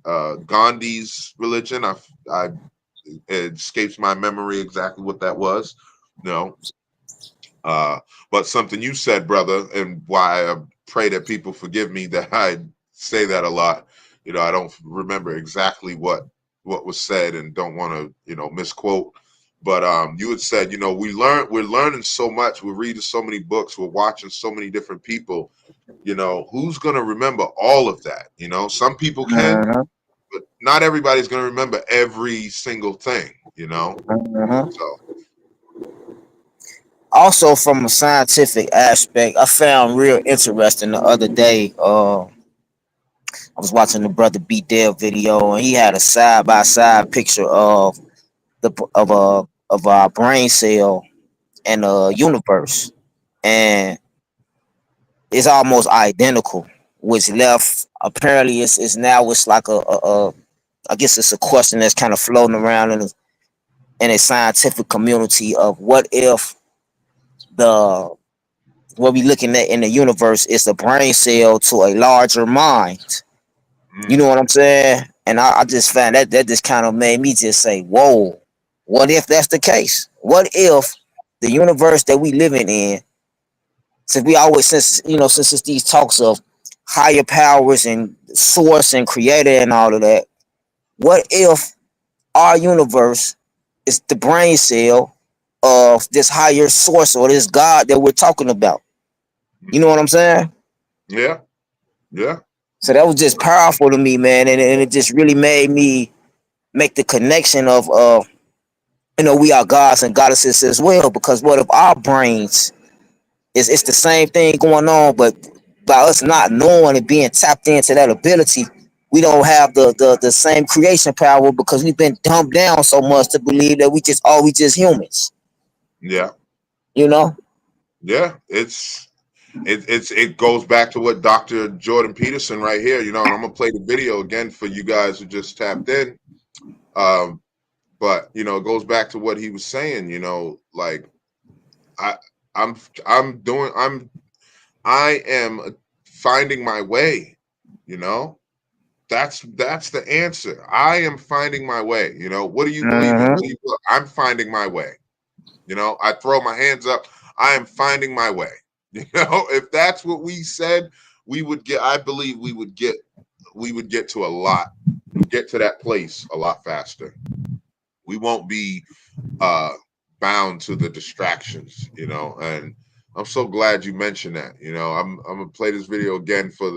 Gandhi's religion. It escapes my memory exactly what that was. But something you said, brother, and why I pray that people forgive me that I say that a lot. I don't remember exactly what was said and don't want to, misquote. But you had said, we're learning so much. We're reading so many books. We're watching so many different people. Who's going to remember all of that? Some people can, but not everybody's going to remember every single thing, So. Also, from a scientific aspect, I found real interesting the other day. I was watching the brother B Dale video, and he had a side by side picture of our brain cell and the universe, and it's almost identical. Which left apparently it's now it's like I guess it's a question that's kind of floating around in a scientific community of what if what we looking at in the universe is the brain cell to a larger mind. You know what I'm saying? And I just found that just kind of made me just say, whoa, what if that's the case? What if the universe that we living in, since it's these talks of higher powers and source and creator and all of that, what if our universe is the brain cell of this higher source or this God that we're talking about? You know what I'm saying? Yeah. So that was just powerful to me, man, and it just really made me make the connection of we are gods and goddesses as well. Because what if our brains it's the same thing going on, but by us not knowing and being tapped into that ability, we don't have the same creation power because we've been dumbed down so much to believe that we just humans. Yeah. Yeah, it goes back to what Dr. Jordan Peterson right here, and I'm gonna play the video again for you guys who just tapped in. But it goes back to what he was saying, like I am finding my way, that's the answer. I am finding my way. What do you believe in? I'm finding my way. I throw my hands up. I am finding my way. If that's what we said, I believe we would get to that place a lot faster. We won't be bound to the distractions, and I'm so glad you mentioned that. I'm gonna play this video again for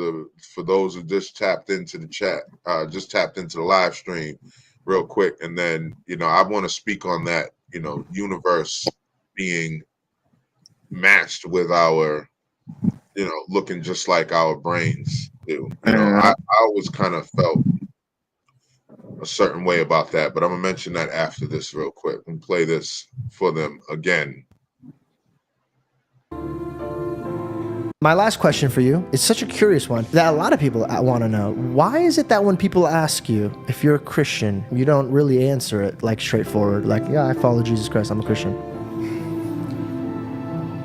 those who just tapped into the chat, just tapped into the live stream real quick, and then I want to speak on that, universe being matched with our, looking just like our brains do. I always kind of felt a certain way about that, but I'm gonna mention that after this real quick and play this for them again. My last question for you is such a curious one that a lot of people want to know. Why is it that when people ask you if you're a Christian, you don't really answer it like straightforward, like, yeah, I follow Jesus Christ, I'm a Christian?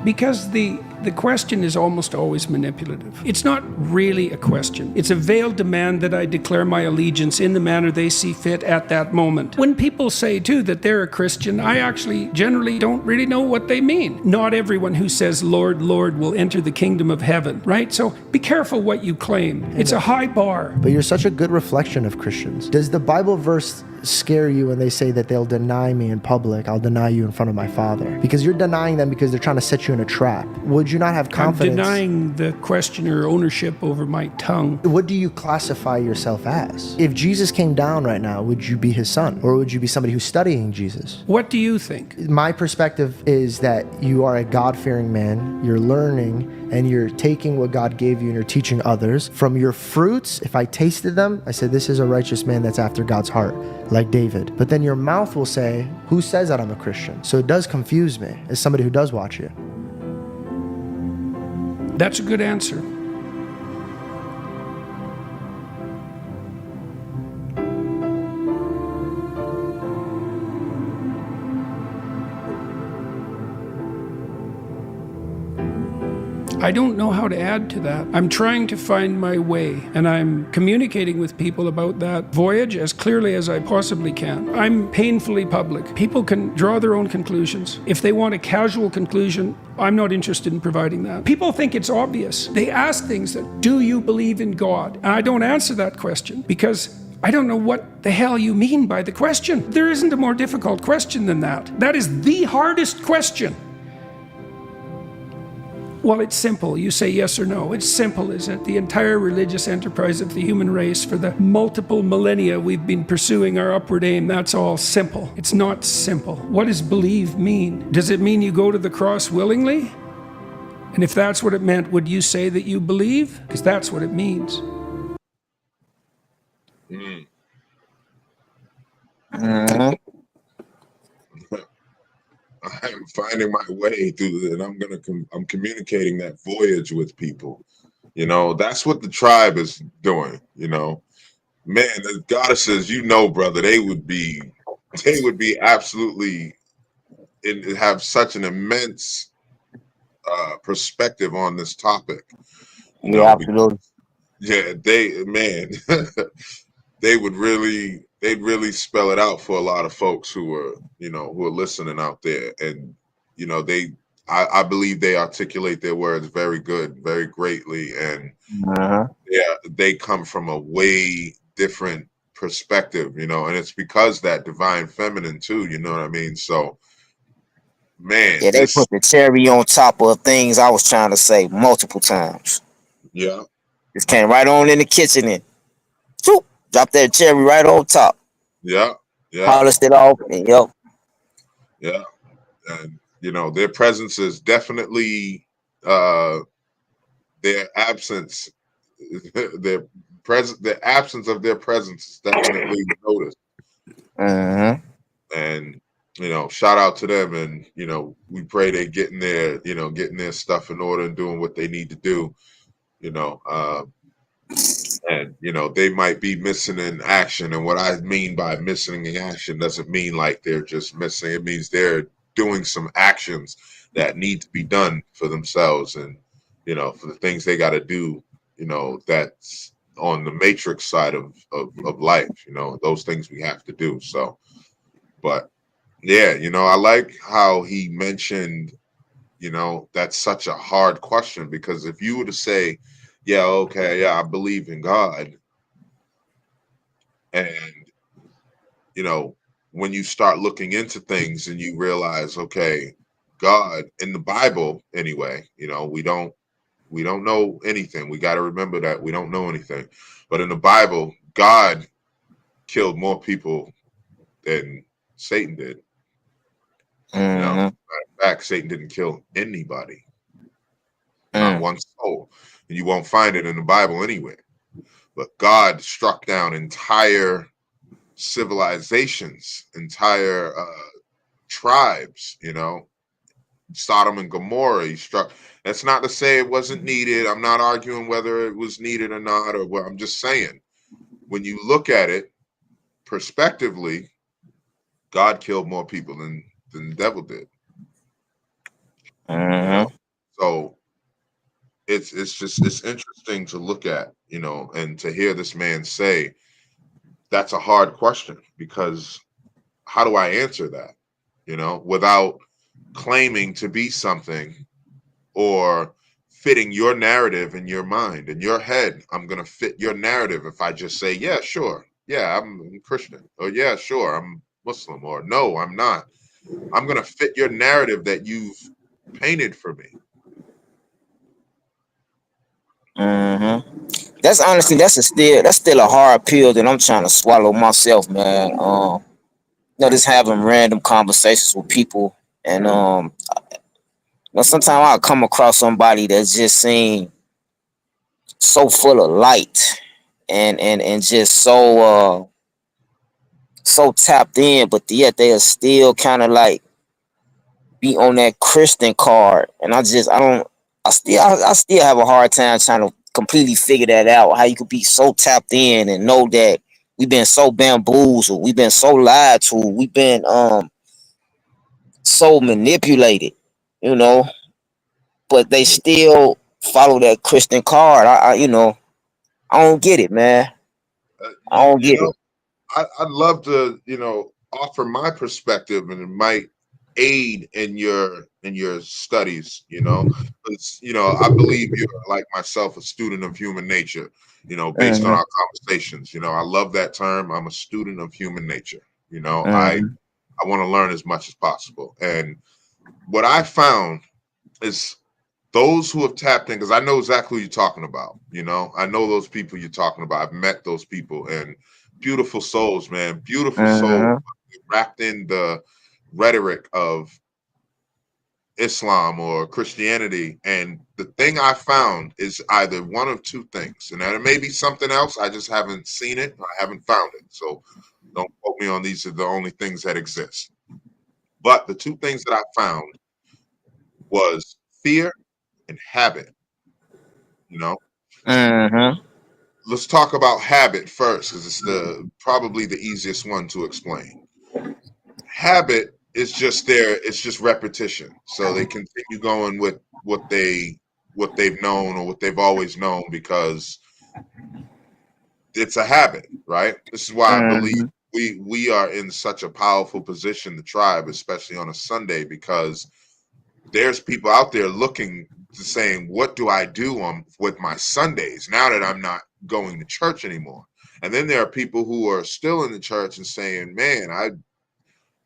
Because the question is almost always manipulative. It's not really a question. It's a veiled demand that I declare my allegiance in the manner they see fit at that moment. When people say, too, that they're a Christian, I actually generally don't really know what they mean. Not everyone who says, Lord, Lord, will enter the kingdom of heaven, right? So be careful what you claim. It's a high bar. But you're such a good reflection of Christians. Does the Bible verse scare you when they say that they'll deny me in public, I'll deny you in front of my Father? Because you're denying them because they're trying to set you in a trap. Would you not have confidence? I'm denying the questioner ownership over my tongue. What do you classify yourself as? If Jesus came down right now, would you be his son? Or would you be somebody who's studying Jesus? What do you think? My perspective is that you are a God-fearing man. You're learning and you're taking what God gave you and you're teaching others. From your fruits, if I tasted them, I said, this is a righteous man that's after God's heart, like David. But then your mouth will say, who says that I'm a Christian? So it does confuse me as somebody who does watch you. That's a good answer. I don't know how to add to that. I'm trying to find my way, and I'm communicating with people about that voyage as clearly as I possibly can. I'm painfully public. People can draw their own conclusions. If they want a casual conclusion, I'm not interested in providing that. People think it's obvious. They ask things that, do you believe in God? And I don't answer that question because I don't know what the hell you mean by the question. There isn't a more difficult question than that. That is the hardest question. Well, it's simple. You say yes or no. It's simple, isn't it? The entire religious enterprise of the human race for the multiple millennia we've been pursuing our upward aim, that's all simple. It's not simple. What does believe mean? Does it mean you go to the cross willingly? And if that's what it meant, would you say that you believe? Because that's what it means. I'm finding my way through it, and I'm communicating that voyage with people. You know, that's what the tribe is doing. You know, man, the goddesses, brother, they would be absolutely have such an immense perspective on this topic. Yeah, absolutely. Yeah, they'd really spell it out for a lot of folks who are listening out there. And I believe they articulate their words very good, very greatly, and they come from a way different perspective, and it's because that divine feminine too, you know what I mean? So man, yeah, they put the cherry on top of things I was trying to say multiple times. Yeah, just came right on in the kitchen and shoop, drop that cherry right on top. Yeah. Polished it off. And, yep. Yeah. And their presence is definitely their absence. The absence of their presence is definitely noticed. And shout out to them, and we pray they getting their stuff in order and doing what they need to do. And they might be missing in action, and what I mean by missing in action doesn't mean like they're just missing. It means they're doing some actions that need to be done for themselves, and for the things they got to do. That's on the matrix side of life. Those things we have to do. So, but yeah, I like how he mentioned. That's such a hard question, because if you were to say, yeah, okay, yeah, I believe in God. And, when you start looking into things and you realize, okay, God in the Bible, anyway, we don't know anything. We got to remember that we don't know anything. But in the Bible, God killed more people than Satan did. Matter of fact, Satan didn't kill anybody. Not one soul. And you won't find it in the Bible anywhere. But God struck down entire civilizations, entire tribes, Sodom and Gomorrah. He struck. That's not to say it wasn't needed. I'm not arguing whether it was needed or not, or what. I'm just saying, when you look at it prospectively, God killed more people than the devil did. So it's interesting to look at, and to hear this man say that's a hard question, because how do I answer that, without claiming to be something or fitting your narrative in your mind, in your head. I'm going to fit your narrative if I just say, yeah, sure, Yeah, I'm Christian. Or yeah, sure, I'm Muslim. Or no, I'm not. I'm going to fit your narrative that you've painted for me. That's honestly, that's still a hard pill that I'm trying to swallow myself, man. Just having random conversations with people, and sometimes I'll come across somebody that's just seem so full of light, and just so tapped in, but yet they are still kind of like be on that Christian card, and I still have a hard time trying to completely figure that out. How you could be so tapped in and know that we've been so bamboozled, we've been so lied to, we've been so manipulated, you know, but they still follow that Christian card. I don't get it, man. I You, don't you get know, it. I'd love to, offer my perspective, and it might aid in your studies. Because I believe you're like myself, a student of human nature. Based on Mm-hmm, our conversations. I love that term. I'm a student of human nature. mm-hmm, I want to learn as much as possible. And what I found is those who have tapped in, because I know exactly who you're talking about. I know those people you're talking about. I've met those people, and beautiful souls, man. Beautiful souls mm-hmm, wrapped in the rhetoric of Islam or Christianity. And the thing I found is either one of two things. And it may be something else. I just haven't seen it. I haven't found it. So don't quote me on these are the only things that exist. But the two things that I found was fear and habit. You know, mm-hmm. let's talk about habit first, because it's probably the easiest one to explain. Habit is just there; it's just repetition. So they continue going with what they've known or what they've always known because it's a habit, right? This is why I believe Mm-hmm. we are in such a powerful position, the tribe, especially on a Sunday, because there's people out there looking to saying, what do I do with my Sundays now that I'm not going to church anymore? And then there are people who are still in the church and saying, man,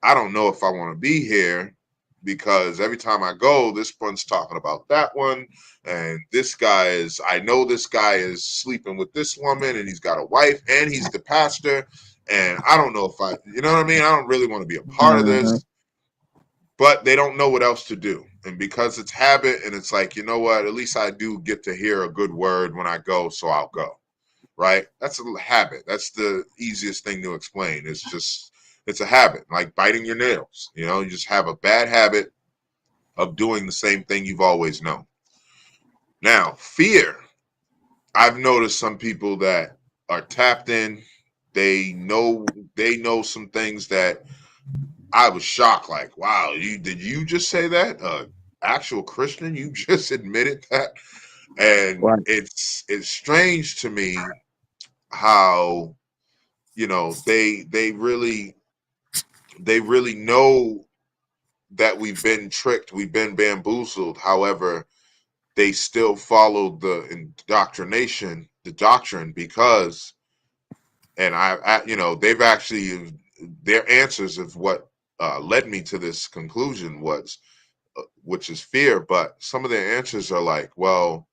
I don't know if I want to be here because every time I go, this one's talking about that one. And I know this guy is sleeping with this woman and he's got a wife and he's the pastor. And I don't know you know what I mean? I don't really want to be a part of Mm-hmm. this, but they don't know what else to do. And because it's habit and it's like, you know what, at least I do get to hear a good word when I go, so I'll go. Right? That's a habit. That's the easiest thing to explain. It's a habit, like biting your nails. You just have a bad habit of doing the same thing you've always known. Now, fear. I've noticed some people that are tapped in. They know some things that I was shocked. Like, wow, did you just say that? Actual Christian, you just admitted that, and Right. it's strange to me how they really know that we've been tricked, we've been bamboozled. However, they still follow the indoctrination, the doctrine, because and they've actually their answers of what led me to this conclusion was which is fear. But some of their answers are like, well,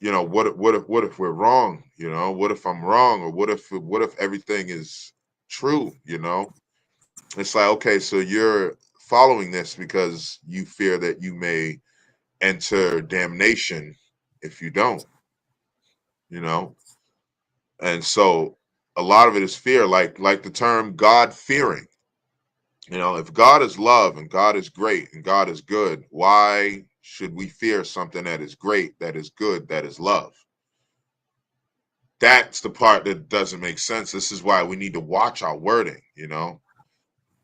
what if we're wrong? What if I'm wrong? Or what if everything is true? It's like, okay, so you're following this because you fear that you may enter damnation if you don't, you know? And so a lot of it is fear, like the term God fearing. If God is love and God is great and God is good, why should we fear something that is great, that is good, that is love? That's the part that doesn't make sense. This is why we need to watch our wording.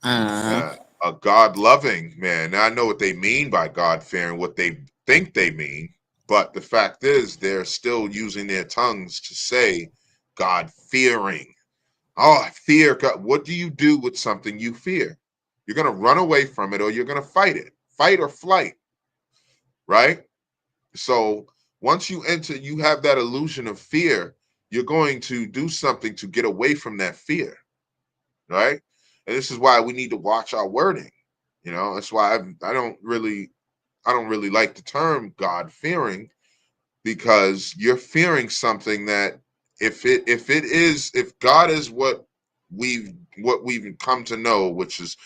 Mm-hmm. A God loving man. Now I know what they mean by God fearing, what they think they mean, but the fact is they're still using their tongues to say God fearing. Oh, I fear God. What do you do with something you fear? You're going to run away from it or you're going to fight it. Fight or flight, right? So once you have that illusion of fear, you're going to do something to get away from that fear, right? And this is why we need to watch our wording. That's why I don't really like the term God fearing, because you're fearing something that if God is what we've come to know, which is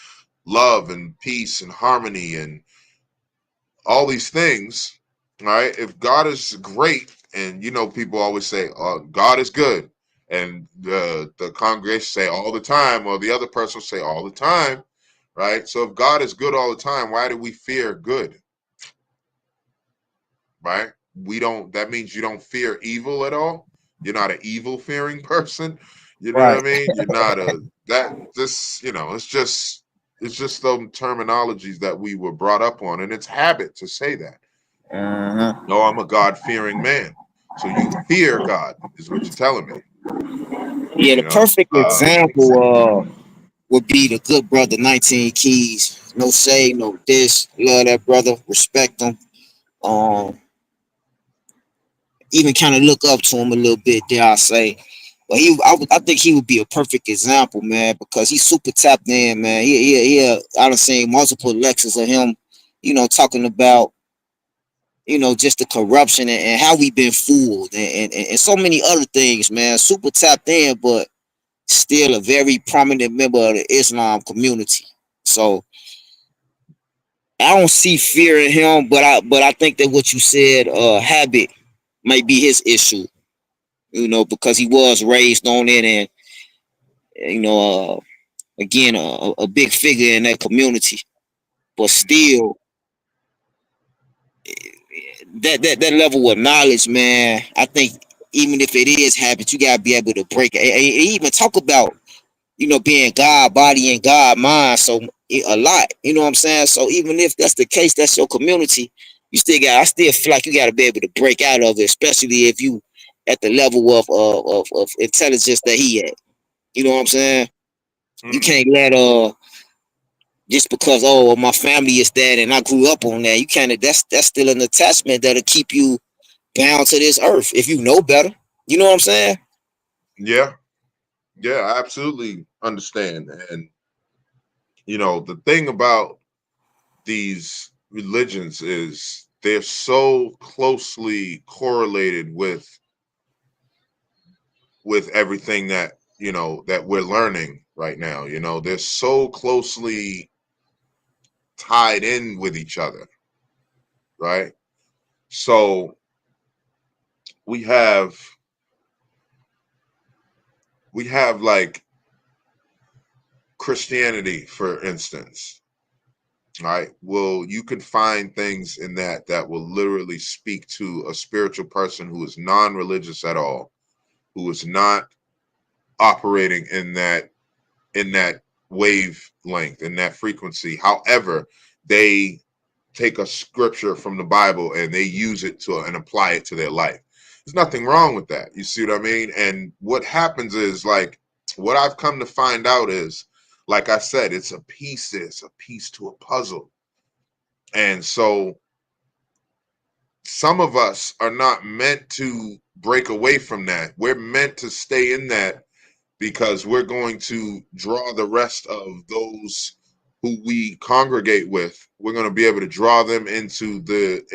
love and peace and harmony and all these things, right? If God is great, and people always say, God is good, and the congregation say all the time, or the other person will say all the time, right? So if God is good all the time, why do we fear good, right? We don't. That means you don't fear evil at all. You're not an evil fearing person. You know what I Right. mean? You're not a that. This, it's just those terminologies that we were brought up on, and it's habit to say that. Uh-huh. No, I'm a God fearing man. So you fear God, is what you're telling me. Yeah, the You know. perfect example would be the good brother 19 Keys. No shade, no dish. Love that brother. Respect him. Um, Even kind of look up to him a little bit, dare I say. But I think he would be a perfect example, man, because he's super tapped in, man. I done seen multiple lectures of him, talking about, just the corruption and how we been fooled and so many other things, man. Super tapped in, but still a very prominent member of the Islam community. So I don't see fear in him, but I think that what you said, habit might be his issue, because he was raised on it, and you know, again, a big figure in that community. But still, that level of knowledge, man, I think even if it is habit, you gotta be able to break it. And even talk about, being God body and God mind. So a lot, you know what I'm saying? So even if that's the case, that's your community, I still feel like you got to be able to break out of it, especially if you at the level of intelligence that he at. You know what I'm saying? You Mm. can't let just because my family is that and I grew up on that. You can't. That's still an attachment that'll keep you bound to this earth if you know better. You know what I'm saying? Yeah, yeah, I absolutely understand. And the thing about these religions is they're so closely correlated with everything that we're learning right now. They're so closely tied in with each other, right? So we have like Christianity, for instance, right? Well, you can find things in that will literally speak to a spiritual person who is non-religious at all, who is not operating in that wavelength, in that frequency. However, they take a scripture from the Bible and they use it and apply it to their life. There's nothing wrong with that. You see what I mean? And what happens is, like, what I've come to find out is, like I said, it's a piece to a puzzle. And so some of us are not meant to break away from that. We're meant to stay in that, because we're going to draw the rest of those who we congregate with. We're going to be able to draw them into the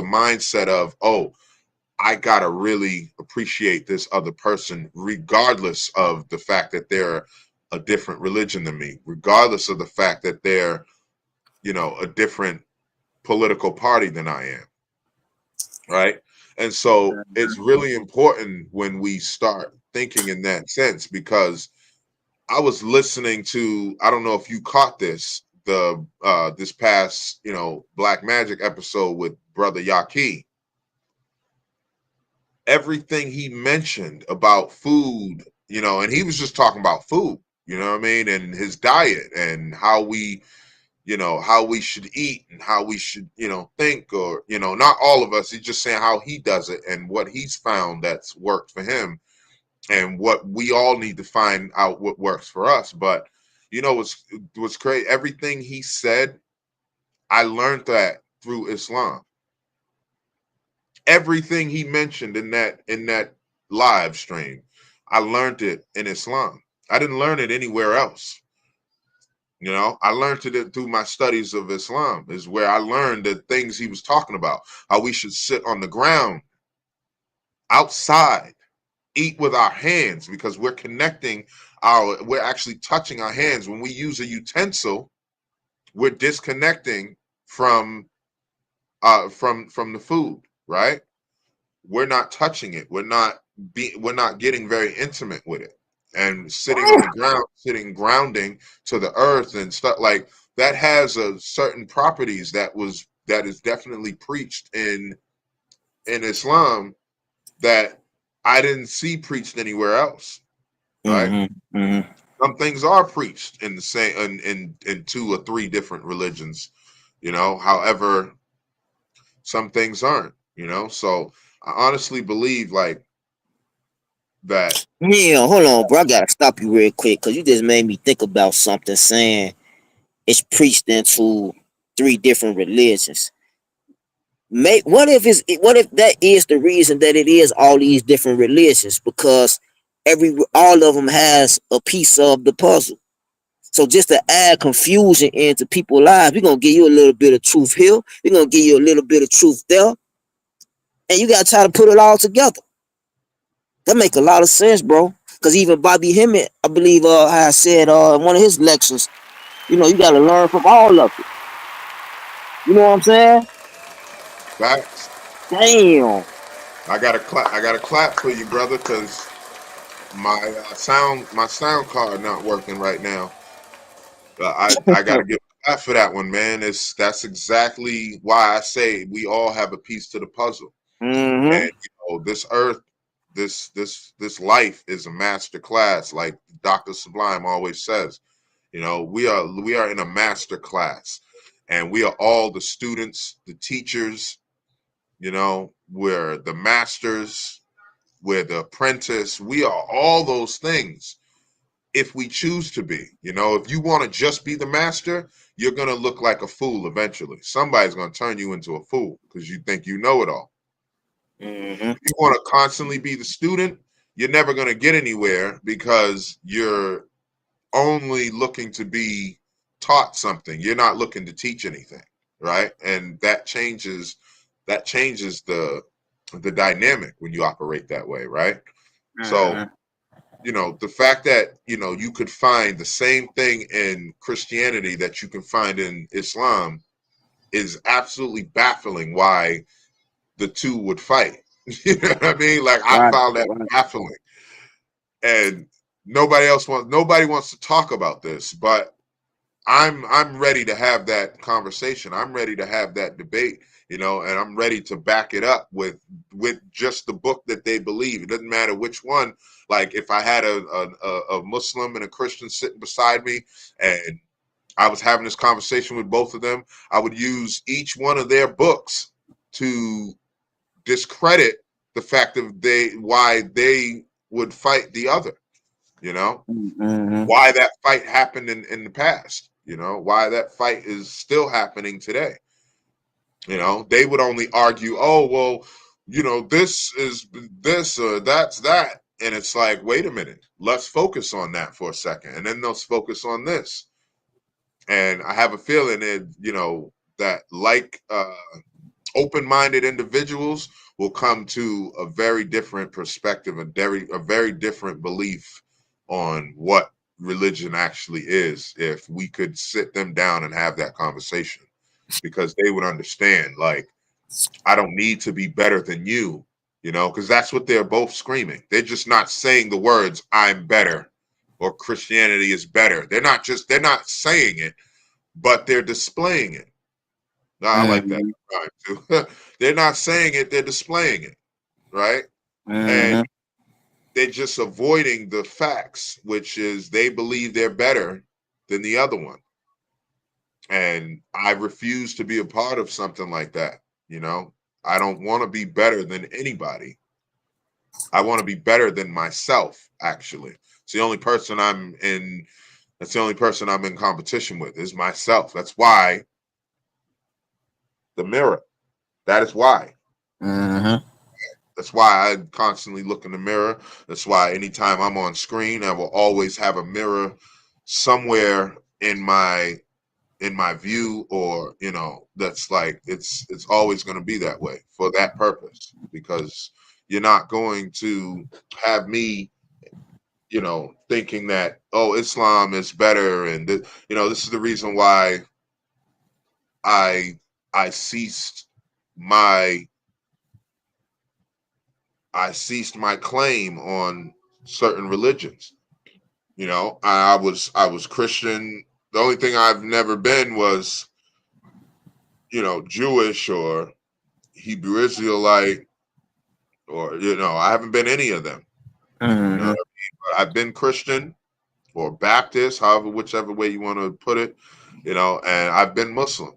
mindset of, oh, I got to really appreciate this other person, regardless of the fact that they're a different religion than me, regardless of the fact that they're, a different political party than I am. Right. And so it's really important when we start thinking in that sense, because I was listening to, I don't know if you caught this past, Black Magic episode with Brother Yaki. Everything he mentioned about food, and he was just talking about food, you know what I mean, and his diet and how we should eat and how we should, think, or, not all of us. He's just saying how he does it and what he's found that's worked for him, and what we all need to find out what works for us. But what's crazy, everything he said, I learned that through Islam. Everything he mentioned in that live stream. I learned it in Islam. I didn't learn it anywhere else. You know, I learned it through my studies of Islam, is where I learned the things he was talking about, how we should sit on the ground, outside, eat with our hands, because we're we're actually touching our hands. When we use a utensil, we're disconnecting from the food, right? We're not touching it. We're not getting very intimate with it. And sitting on the ground, grounding to the earth and stuff like that has a certain properties that is definitely preached in Islam that I didn't see preached anywhere else. Right? Mm-hmm. Mm-hmm. Some things are preached in the same in 2 or 3 different religions, you know. However, some things aren't, you know. So I honestly believe like that. Yeah, hold on, bro. I gotta stop you real quick because you just made me think about something saying it's preached into 3 different religions. What if that is the reason that it is all these different religions? Because all of them has a piece of the puzzle. So just to add confusion into people's lives, we're gonna give you a little bit of truth here, we're gonna give you a little bit of truth there, and you gotta try to put it all together. That make a lot of sense, bro. Because even Bobby Hemmett, I believe, I said in one of his lectures, you know, you gotta learn from all of it. You know what I'm saying? Facts. Damn. I gotta clap for you, brother, because my sound card not working right now. I gotta give a clap for that one, man. That's exactly why I say we all have a piece to the puzzle. Mm-hmm. And you know, this earth, this life is a master class, like Dr. Sublime always says. You know, we are in a master class, and we are all the students, the teachers. You know, we're the masters, we're the apprentice. We are all those things if we choose to be. You know, if you want to just be the master, you're going to look like a fool eventually. Somebody's going to turn you into a fool because you think you know it all. Mm-hmm. If you want to constantly be the student, you're never going to get anywhere because you're only looking to be taught something. You're not looking to teach anything, right? And that changes the dynamic when you operate that way, right? Mm-hmm. So, you know, the fact that, you know, you could find the same thing in Christianity that you can find in Islam is absolutely baffling why the 2 would fight. You know what I mean? Like, I Right. found that baffling. And nobody wants to talk about this, but I'm ready to have that conversation. I'm ready to have that debate, you know, and I'm ready to back it up with just the book that they believe. It doesn't matter which one. Like, if I had a Muslim and a Christian sitting beside me and I was having this conversation with both of them, I would use each one of their books to discredit the fact of why they would fight the other, you know, Mm-hmm. why that fight happened in the past, you know, why that fight is still happening today. You know, they would only argue, oh, well, you know, this is this or that's that. And it's like, wait a minute, let's focus on that for a second. And then they'll focus on this. And I have a feeling that, you know, that like open-minded individuals will come to a very different perspective, a very different belief on what religion actually is if we could sit them down and have that conversation, because they would understand, like, I don't need to be better than you, you know, because that's what they're both screaming. They're just not saying the words I'm better or Christianity is better. They're not saying it, but they're displaying it. No, I like that. They're not saying it, they're displaying it, right? And they're just avoiding the facts, which is they believe they're better than the other one. And I refuse to be a part of something like that. You know, I don't want to be better than anybody. I want to be better than myself, actually. It's the only person that's the only person I'm in competition with is myself. That's why the mirror. That is why. Mm-hmm. That's why I constantly look in the mirror. That's why anytime I'm on screen, I will always have a mirror somewhere in my view, or that's like it's always going to be that way for that purpose, because you're not going to have me thinking that, oh, Islam is better, and this is the reason why I ceased my claim on certain religions. I was Christian. The only thing I've never been was, Jewish or Hebrew Israelite, or I haven't been any of them. Mhm. But I've been Christian or Baptist, however, whichever way you want to put it, and I've been Muslim.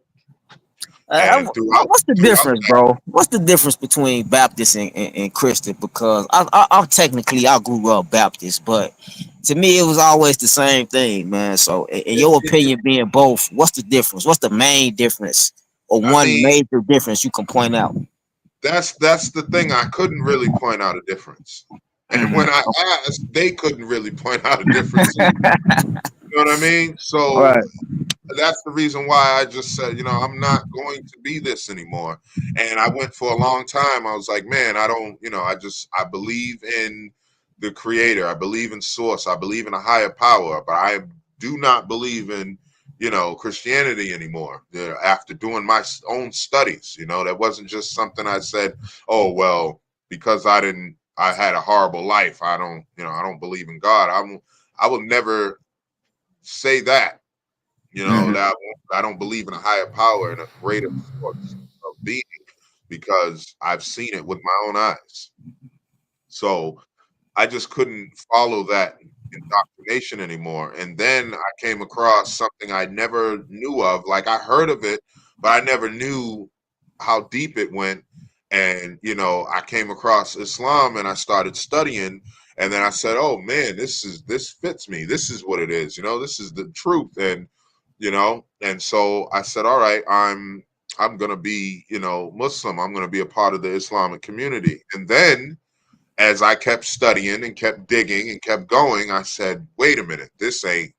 And What's the difference, bro? What's the difference between Baptist and Christian? Because I'm technically, I grew up Baptist, but to me it was always the same thing, man. So in your opinion, being both, what's the difference? What's the main difference, or one major difference you can point out? That's the thing. I couldn't really point out a difference. And when I asked, they couldn't really point out a difference either. You know what I mean? So Right. that's the reason why I just said, I'm not going to be this anymore. And I went for a long time. I was like, man, I don't, I believe in the creator. I believe in source. I believe in a higher power, but I do not believe in, Christianity anymore. After doing my own studies, that wasn't just something I said, oh, well, because I had a horrible life, I don't believe in God. I will never say that. That I don't believe in a higher power and a greater source of being, because I've seen it with my own eyes. So I just couldn't follow that indoctrination anymore. And then I came across something I never knew of. Like, I heard of it, but I never knew how deep it went. And, I came across Islam and I started studying. And then I said, oh man, this fits me. This is what it is. This is the truth. And, and so I said, all right, I'm going to be, Muslim. I'm going to be a part of the Islamic community. And then as I kept studying and kept digging and kept going, I said, wait a minute,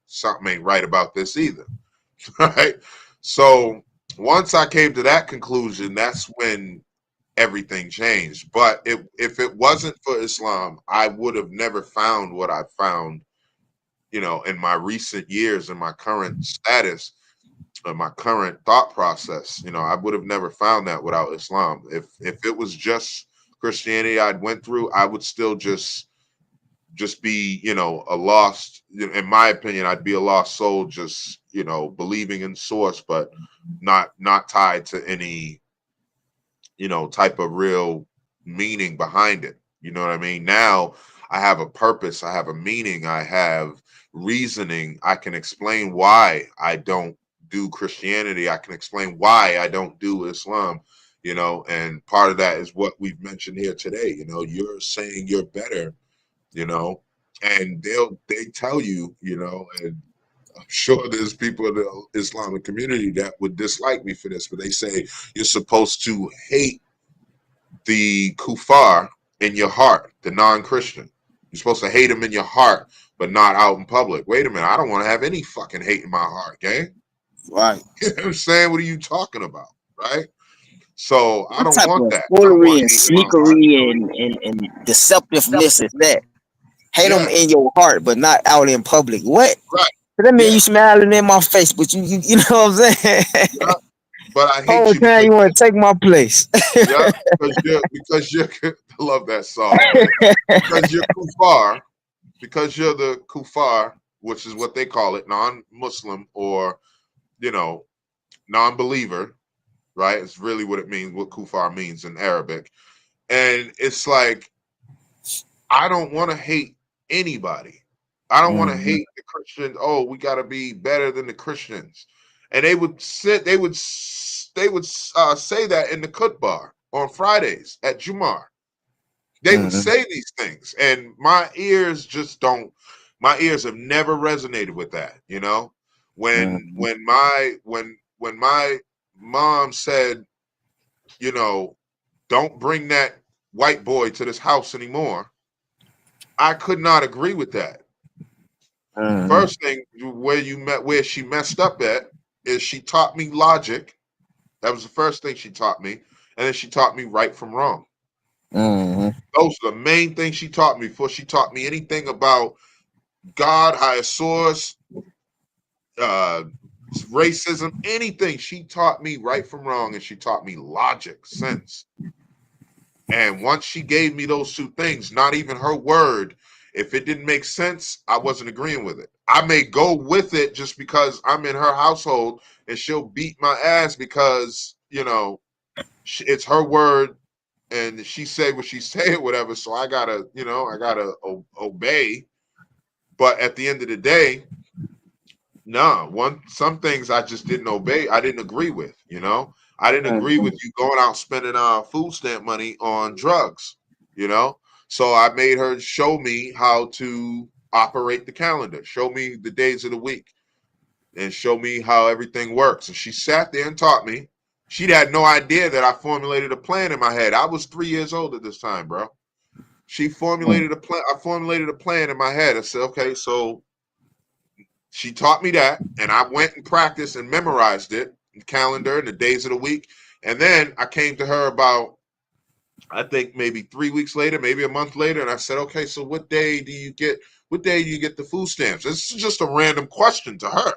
something ain't right about this either. Right? So once I came to that conclusion, that's when everything changed. But if it wasn't for Islam, I would have never found what I found, in my recent years, in my current status, my current thought process. I would have never found that without Islam. If it was just Christianity I'd went through, I would still just be, a lost, in my opinion, I'd be a lost soul, just, believing in source, but not tied to any, type of real meaning behind it. You know what I mean? Now I have a purpose, I have a meaning, I have reasoning. I can explain why I don't do Christianity. I can explain why I don't do Islam. And part of that is what we've mentioned here today. You're saying you're better, and they tell you, and I'm sure there's people in the Islamic community that would dislike me for this, but they say you're supposed to hate the kuffar in your heart, the non-Christian. You're supposed to hate them in your heart, but not out in public. Wait a minute, I don't want to have any fucking hate in my heart, gang. Right. You know what I'm saying? What are you talking about? Right? So I don't type want of that. foolery and sneakery and deceptiveness is that? Hate them in your heart, but not out in public. What? Right. That mean you smiling in my face, but you know what I'm saying? Yeah. But I hate whole you. Time you want to take my place. Yeah, because you're I love that song. Because you're kuffar, because you're the kuffar, which is what they call it, non-Muslim, or non-believer, right? It's really what it means, what kuffar means in Arabic. And it's like, I don't want to hate anybody. I don't want to hate the Christians. Oh, we got to be better than the Christians. And they would say that in the khutbah on Fridays at Jumar. They would say these things, and my ears have never resonated with that. When my mom said, don't bring that white boy to this house anymore. I could not agree with that. First thing where she messed up at is she taught me logic. That was the first thing she taught me, and then she taught me right from wrong. Those are the main things she taught me before she taught me anything about God, higher source, racism, anything. She taught me right from wrong, and she taught me logic, sense. And once she gave me those two things, not even her word, if it didn't make sense, I wasn't agreeing with it. I may go with it just because I'm in her household, and she'll beat my ass because, you know, it's her word and she said what she said, whatever. So I gotta, you know, obey. But at the end of the day, some things I just didn't obey. I didn't agree with, you know. I didn't agree with you going out spending food stamp money on drugs, you know. So I made her show me how to operate the calendar, show me the days of the week, and show me how everything works. And she sat there and taught me. She had no idea that I formulated a plan in my head. I was 3 years old at this time, bro. She formulated a plan. I formulated a plan in my head. I said, okay, so she taught me that, and I went and practiced and memorized it, the calendar and the days of the week. And then I came to her about, I think maybe 3 weeks later, maybe a month later, and I said, okay, so what day do you get the food stamps? This is just a random question to her.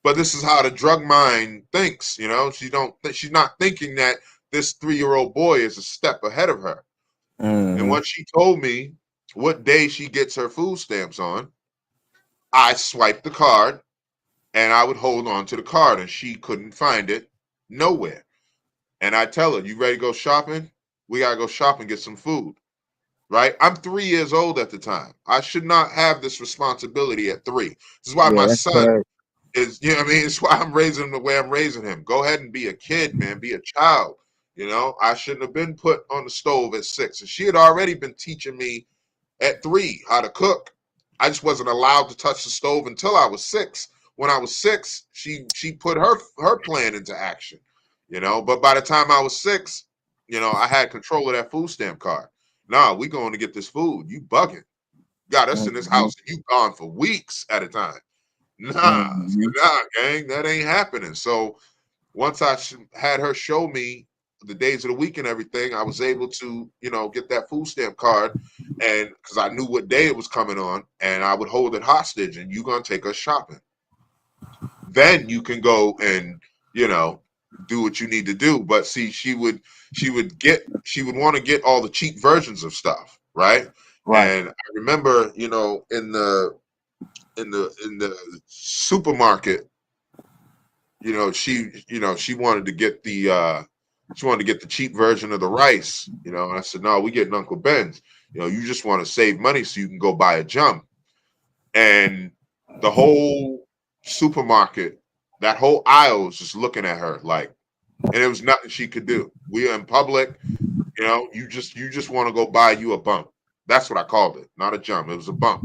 But this is how the drug mind thinks, you know. She's not thinking that this 3-year-old boy is a step ahead of her. And once she told me what day she gets her food stamps on, I swiped the card and I would hold on to the card, and she couldn't find it nowhere. And I tell her, you ready to go shopping? We gotta go shop and get some food. Right? I'm 3 years old at the time. I should not have this responsibility at 3. This is why my son is, you know what I mean? It's why I'm raising him the way I'm raising him. Go ahead and be a kid, man. Be a child. You know, I shouldn't have been put on the stove at 6. And she had already been teaching me at 3 how to cook. I just wasn't allowed to touch the stove until I was 6. When I was 6, she put her plan into action. You know, but by the time I was 6, you know, I had control of that food stamp card. Nah, we going to get this food. You bugging. Got us in this house and you gone for weeks at a time. Nah, gang, that ain't happening. So once I had her show me the days of the week and everything, I was able to, you know, get that food stamp card, and because I knew what day it was coming on, and I would hold it hostage, and you gonna take us shopping. Then you can go and, you know, do what you need to do. But see, she would want to get all the cheap versions of stuff, right? And I remember, you know, in the supermarket, you know, she wanted to get the cheap version of the rice, you know, and I said, no, we getting Uncle Ben's. You know, you just want to save money so you can go buy a jump. And the whole supermarket, that whole aisle was just looking at her like, and there was nothing she could do. We are in public, you know, you just want to go buy you a bump. That's what I called it, not a jump. It was a bump.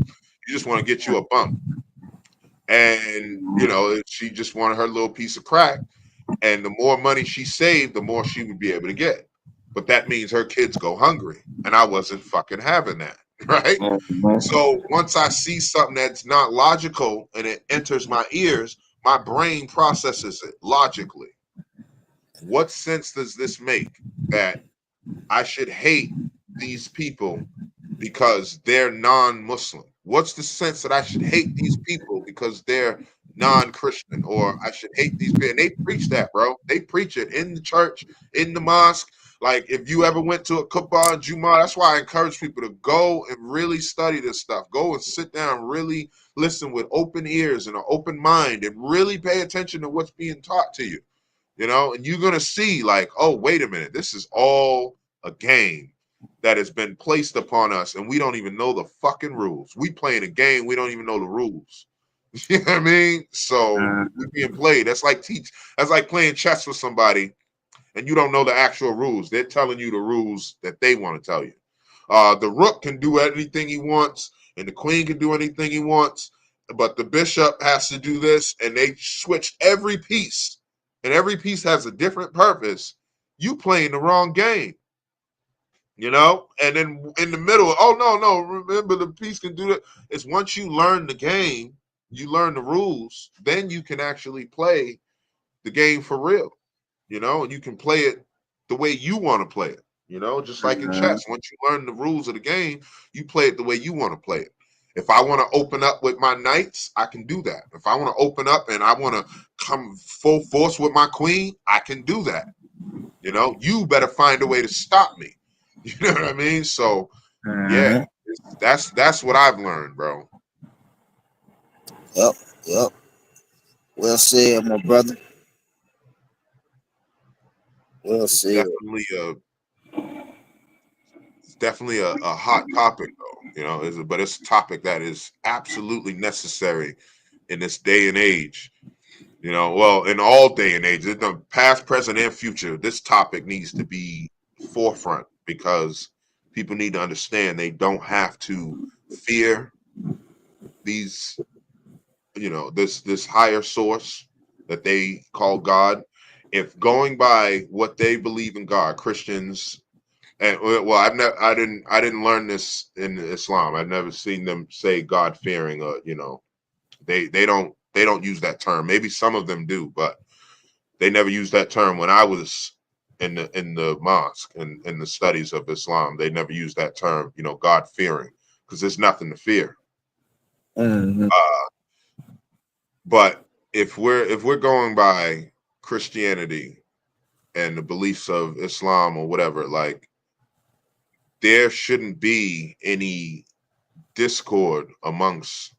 You just want to get you a bump. And, you know, she just wanted her little piece of crack. And the more money she saved, the more she would be able to get. But that means her kids go hungry. And I wasn't fucking having that. Right? So once I see something that's not logical and it enters my ears, my brain processes it logically. What sense does this make that I should hate these people because they're non-Muslim? What's the sense that I should hate these people because they're non-Christian, or I should hate these people? And they preach that, bro. They preach it in the church, in the mosque. Like, if you ever went to a Kippah and Jumu'ah, that's why I encourage people to go and really study this stuff. Go and sit down, really listen with open ears and an open mind, and really pay attention to what's being taught to you. You know, and you're going to see like, oh, wait a minute, this is all a game that has been placed upon us, and we don't even know the fucking rules. We playing a game, we don't even know the rules. You know what I mean? So we're being played. That's like playing chess with somebody, and you don't know the actual rules. They're telling you the rules that they want to tell you. The rook can do anything he wants, and the queen can do anything he wants, but the bishop has to do this, and they switched every piece. And every piece has a different purpose. You playing the wrong game. you know, and then in the middle, oh no, remember the piece can do that. It's once you learn the game, you learn the rules, then you can actually play the game for real, you know, and you can play it the way you want to play it, you know, just like in chess. Once you learn the rules of the game, you play it the way you want to play it. If I want to open up with my knights, I can do that. If I want to open up and I want to come full force with my queen, I can do that. You know, you better find a way to stop me. You know what I mean? So, yeah, that's what I've learned, bro. Yep, yep. Well said, my brother. Well It's said. definitely a hot topic, though. You know, but it's a topic that is absolutely necessary in this day and age. You know, well, in all day and age, in the past, present, and future, this topic needs to be forefront because people need to understand they don't have to fear these, you know, this higher source that they call God. If going by what they believe in God, Christians, and well, I didn't learn this in Islam. I've never seen them say God fearing, or you know, they don't use that term. Maybe some of them do, but they never used that term when I was in the mosque and in the studies of Islam. They never used that term, you know, God fearing, because there's nothing to fear. Mm-hmm. But if we're going by Christianity and the beliefs of Islam or whatever, like there shouldn't be any discord amongst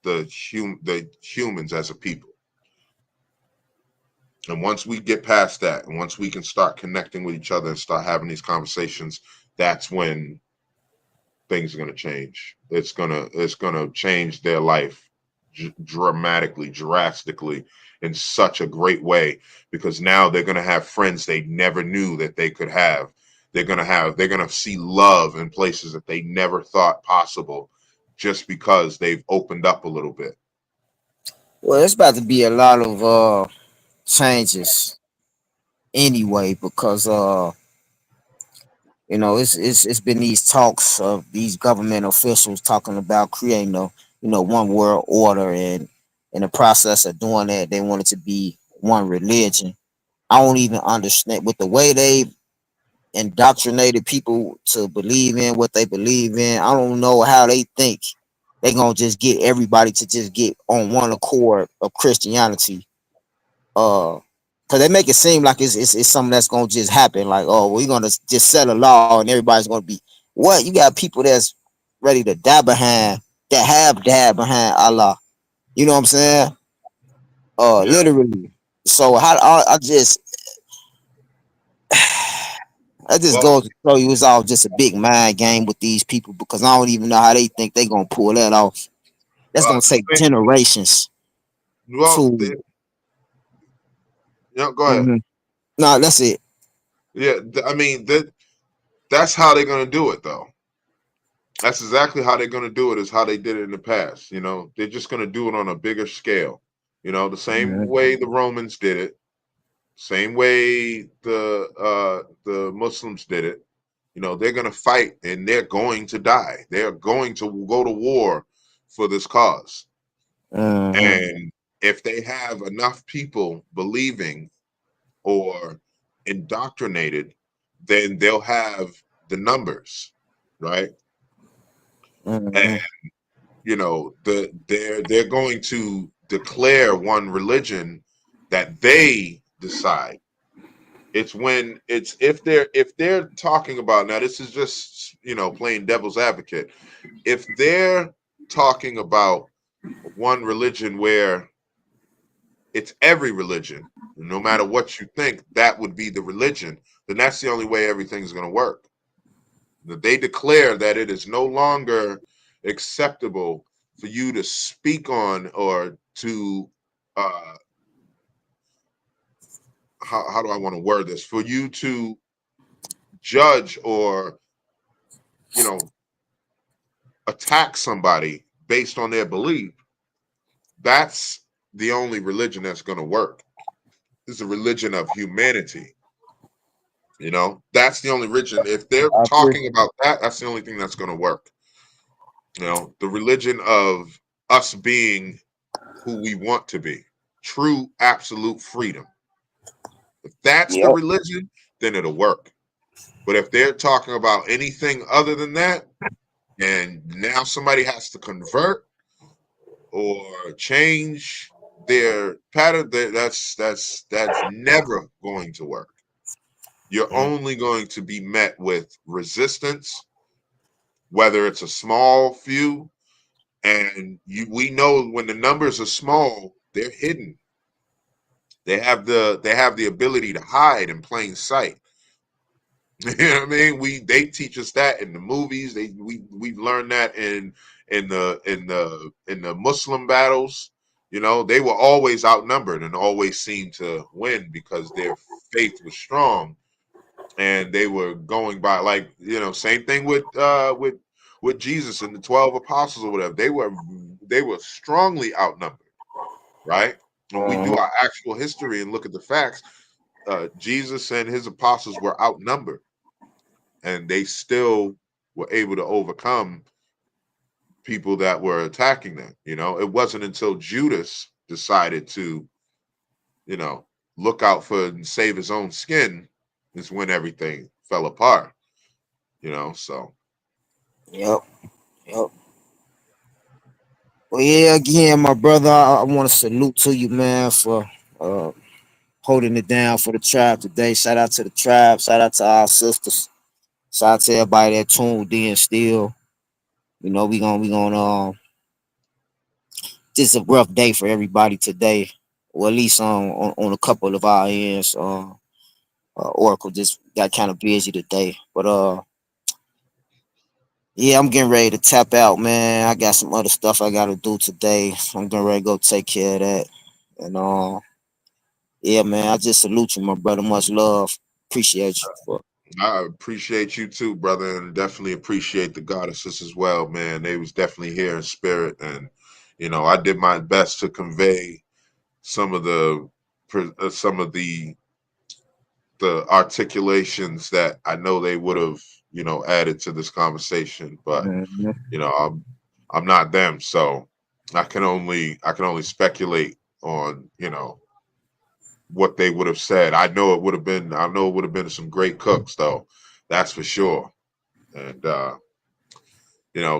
the humans as a people. And once we get past that, and once we can start connecting with each other and start having these conversations, that's when things are going to change. It's gonna change their life dramatically, drastically, in such a great way, because now they're going to have friends they never knew that they could have. They're going to see love in places that they never thought possible, just because they've opened up a little bit. Well, it's about to be a lot of changes anyway, because you know, it's been these talks of these government officials talking about creating a, you know, one world order, and in the process of doing that, they want it to be one religion. I don't even understand with the way they indoctrinated people to believe in what they believe in. I don't know how they think they gonna just get everybody to just get on one accord of Christianity. Because they make it seem like it's something that's gonna just happen. Like, oh, we're gonna just set a law and everybody's gonna be what? You got people that's ready to die behind, that have died behind Allah. You know what I'm saying? Yeah. Literally. So how I just that just Well, goes to show you it's all just a big mind game with these people, because I don't even know how they think they gonna pull that off. That's gonna take generations well, to. go ahead. No, that's it. Yeah, I mean that's how they're gonna do it, though. That's exactly how they're gonna do it. Is how they did it in the past. You know, they're just gonna do it on a bigger scale. You know, the same way the Romans did it, same way the Muslims did it. You know, they're gonna fight and they're going to die. They're going to go to war for this cause. And if they have enough people believing or indoctrinated, then they'll have the numbers, right? And you know, they're going to declare one religion that they decide. It's when it's if they're talking about, now this is just, you know, playing devil's advocate. If they're talking about one religion where it's every religion, no matter what you think, that would be the religion, then that's the only way everything's going to work. That they declare that it is no longer acceptable for you to speak on or to how do I want to word this, for you to judge or, you know, attack somebody based on their belief. That's the only religion that's going to work. It's a religion of humanity. You know, that's the only religion. If they're I agree. talking about that, that's the only thing that's going to work. You know, the religion of us being who we want to be, true, absolute freedom. If that's the Yep. religion, then it'll work. But if they're talking about anything other than that, and now somebody has to convert or change their pattern, that's never going to work. You're only going to be met with resistance, whether it's a small few, and we know when the numbers are small, they're hidden. They have the ability to hide in plain sight. You know what I mean? They teach us that in the movies. We've learned that in the Muslim battles. You know, they were always outnumbered and always seemed to win because their faith was strong and they were going by, like, same thing with Jesus and the 12 apostles or whatever. They were strongly outnumbered, right? When we do our actual history and look at the facts, Jesus and his apostles were outnumbered, and they still were able to overcome people that were attacking them. It wasn't until Judas decided to, you know, look out for and save his own skin is when everything fell apart. So Yep. Yep. Well, yeah, again, my brother, I want to salute to you, man, for uh, holding it down for the tribe today. Shout out to the tribe. Shout out to our sisters. Shout out to everybody that tuned in still. We gonna this is a rough day for everybody today. Or at least on a couple of our ends. Oracle just got kind of busy today. But yeah, I'm getting ready to tap out, man. I got some other stuff I gotta do today. So I'm getting ready to go take care of that. And yeah, man, I just salute you, my brother. Much love. Appreciate you. I appreciate you too, brother, and definitely appreciate the goddesses as well, man. They was definitely here in spirit, and I did my best to convey some of the articulations that I know they would have, added to this conversation. But Mhm. I'm not them, so I can only speculate on what they would have said. I know it would have been some great cooks though, that's for sure. And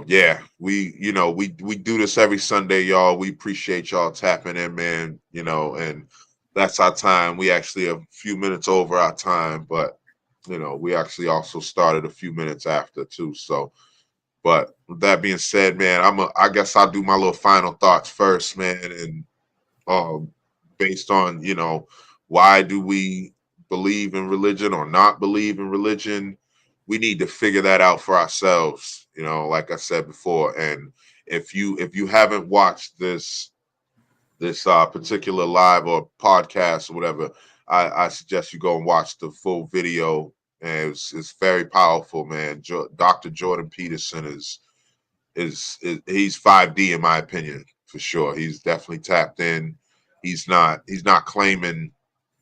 yeah, we do this every Sunday, y'all. We appreciate y'all tapping in, man. And that's our time. We actually a few minutes over our time, but we actually also started a few minutes after too. So, but with that being said, man, I guess I'll do my little final thoughts first, man. And um, based on why do we believe in religion or not believe in religion, we need to figure that out for ourselves, like I said before. And if you haven't watched this particular live or podcast or whatever, I suggest you go and watch the full video. And it's very powerful, man. Dr. Jordan Peterson is he's 5D in my opinion, for sure. He's definitely tapped in. He's not claiming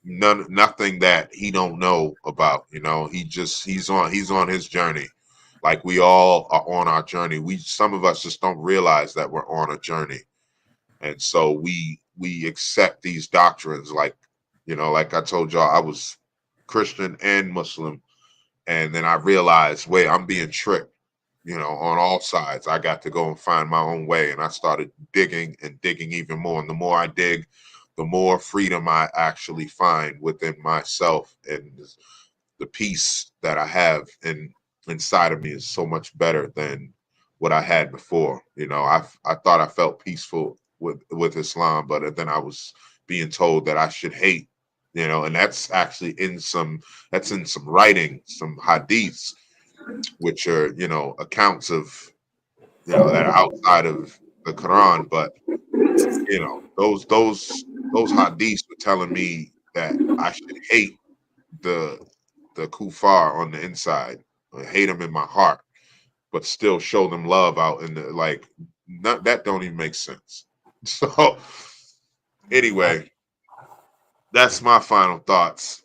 nothing that he don't know about. He's on his journey. Like we all are on our journey. Some of us just don't realize that we're on a journey. And so we accept these doctrines, like I told y'all, I was Christian and Muslim, and then I realized, wait, I'm being tricked, on all sides. I got to go and find my own way. And I started digging and digging even more. And the more I dig, the more freedom I actually find within myself. And the peace that I have inside of me is so much better than what I had before. I thought I felt peaceful with Islam, but then I was being told that I should hate, and that's actually in some writing, some hadiths, which are accounts of that are outside of the Quran. But those hadiths were telling me that I should hate the kuffar on the inside, hate them in my heart, but still show them love out in the, like, that don't even make sense. So anyway, that's my final thoughts.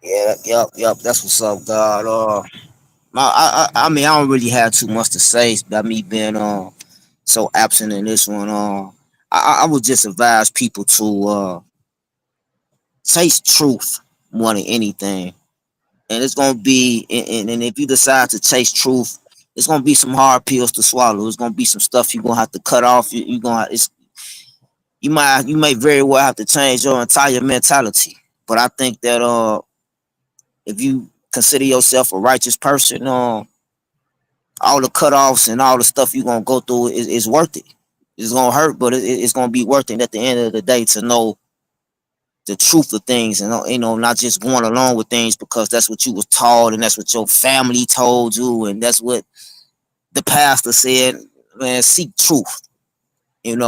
Yeah, yep. That's what's up, God. I mean, I don't really have too much to say about me being so absent in this one. I would just advise people to taste truth more than anything, and it's gonna be, and if you decide to taste truth, it's gonna be some hard pills to swallow. It's gonna be some stuff you're gonna have to cut off. You gonna it's you may very well have to change your entire mentality. But I think that if you consider yourself a righteous person, all the cutoffs and all the stuff you're gonna go through is worth it. It's gonna hurt, but it's gonna be worth it at the end of the day to know the truth of things, and not just going along with things because that's what you was taught and that's what your family told you and that's what the pastor said. Man, seek truth, and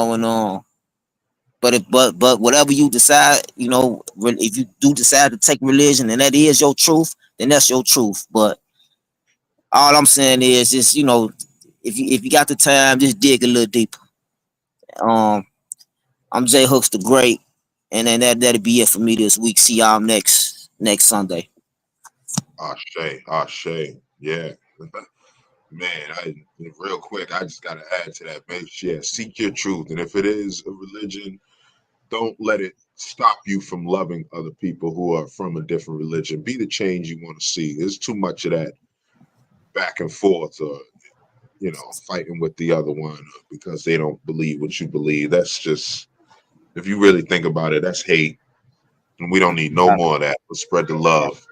but whatever you decide, if you do decide to take religion and that is your truth, then that's your truth. But all I'm saying is just, if you got the time, just dig a little deeper. Um, I'm Jay Hooks the Great, and then that'll be it for me this week. See y'all next Sunday. Ashe. Yeah. Man, real quick, I just gotta add to that, man. Yeah, seek your truth. And if it is a religion, don't let it stop you from loving other people who are from a different religion. Be the change you want to see. There's too much of that back and forth, or fighting with the other one because they don't believe what you believe. That's just, if you really think about it, that's hate. And we don't need no more of that. Let's spread the love.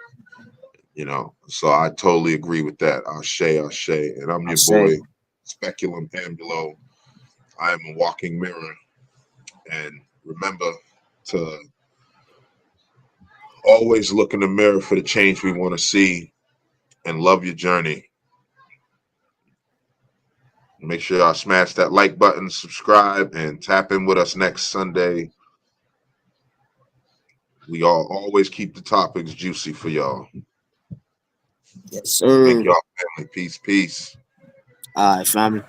So I totally agree with that. Ashe. And I'm your boy, Speculum Ambulo. I am a walking mirror. And remember to always look in the mirror for the change we want to see and love your journey. Make sure y'all smash that like button, subscribe, and tap in with us next Sunday. We all always keep the topics juicy for y'all. Yes, sir. Thank y'all, family. Peace. All right, family.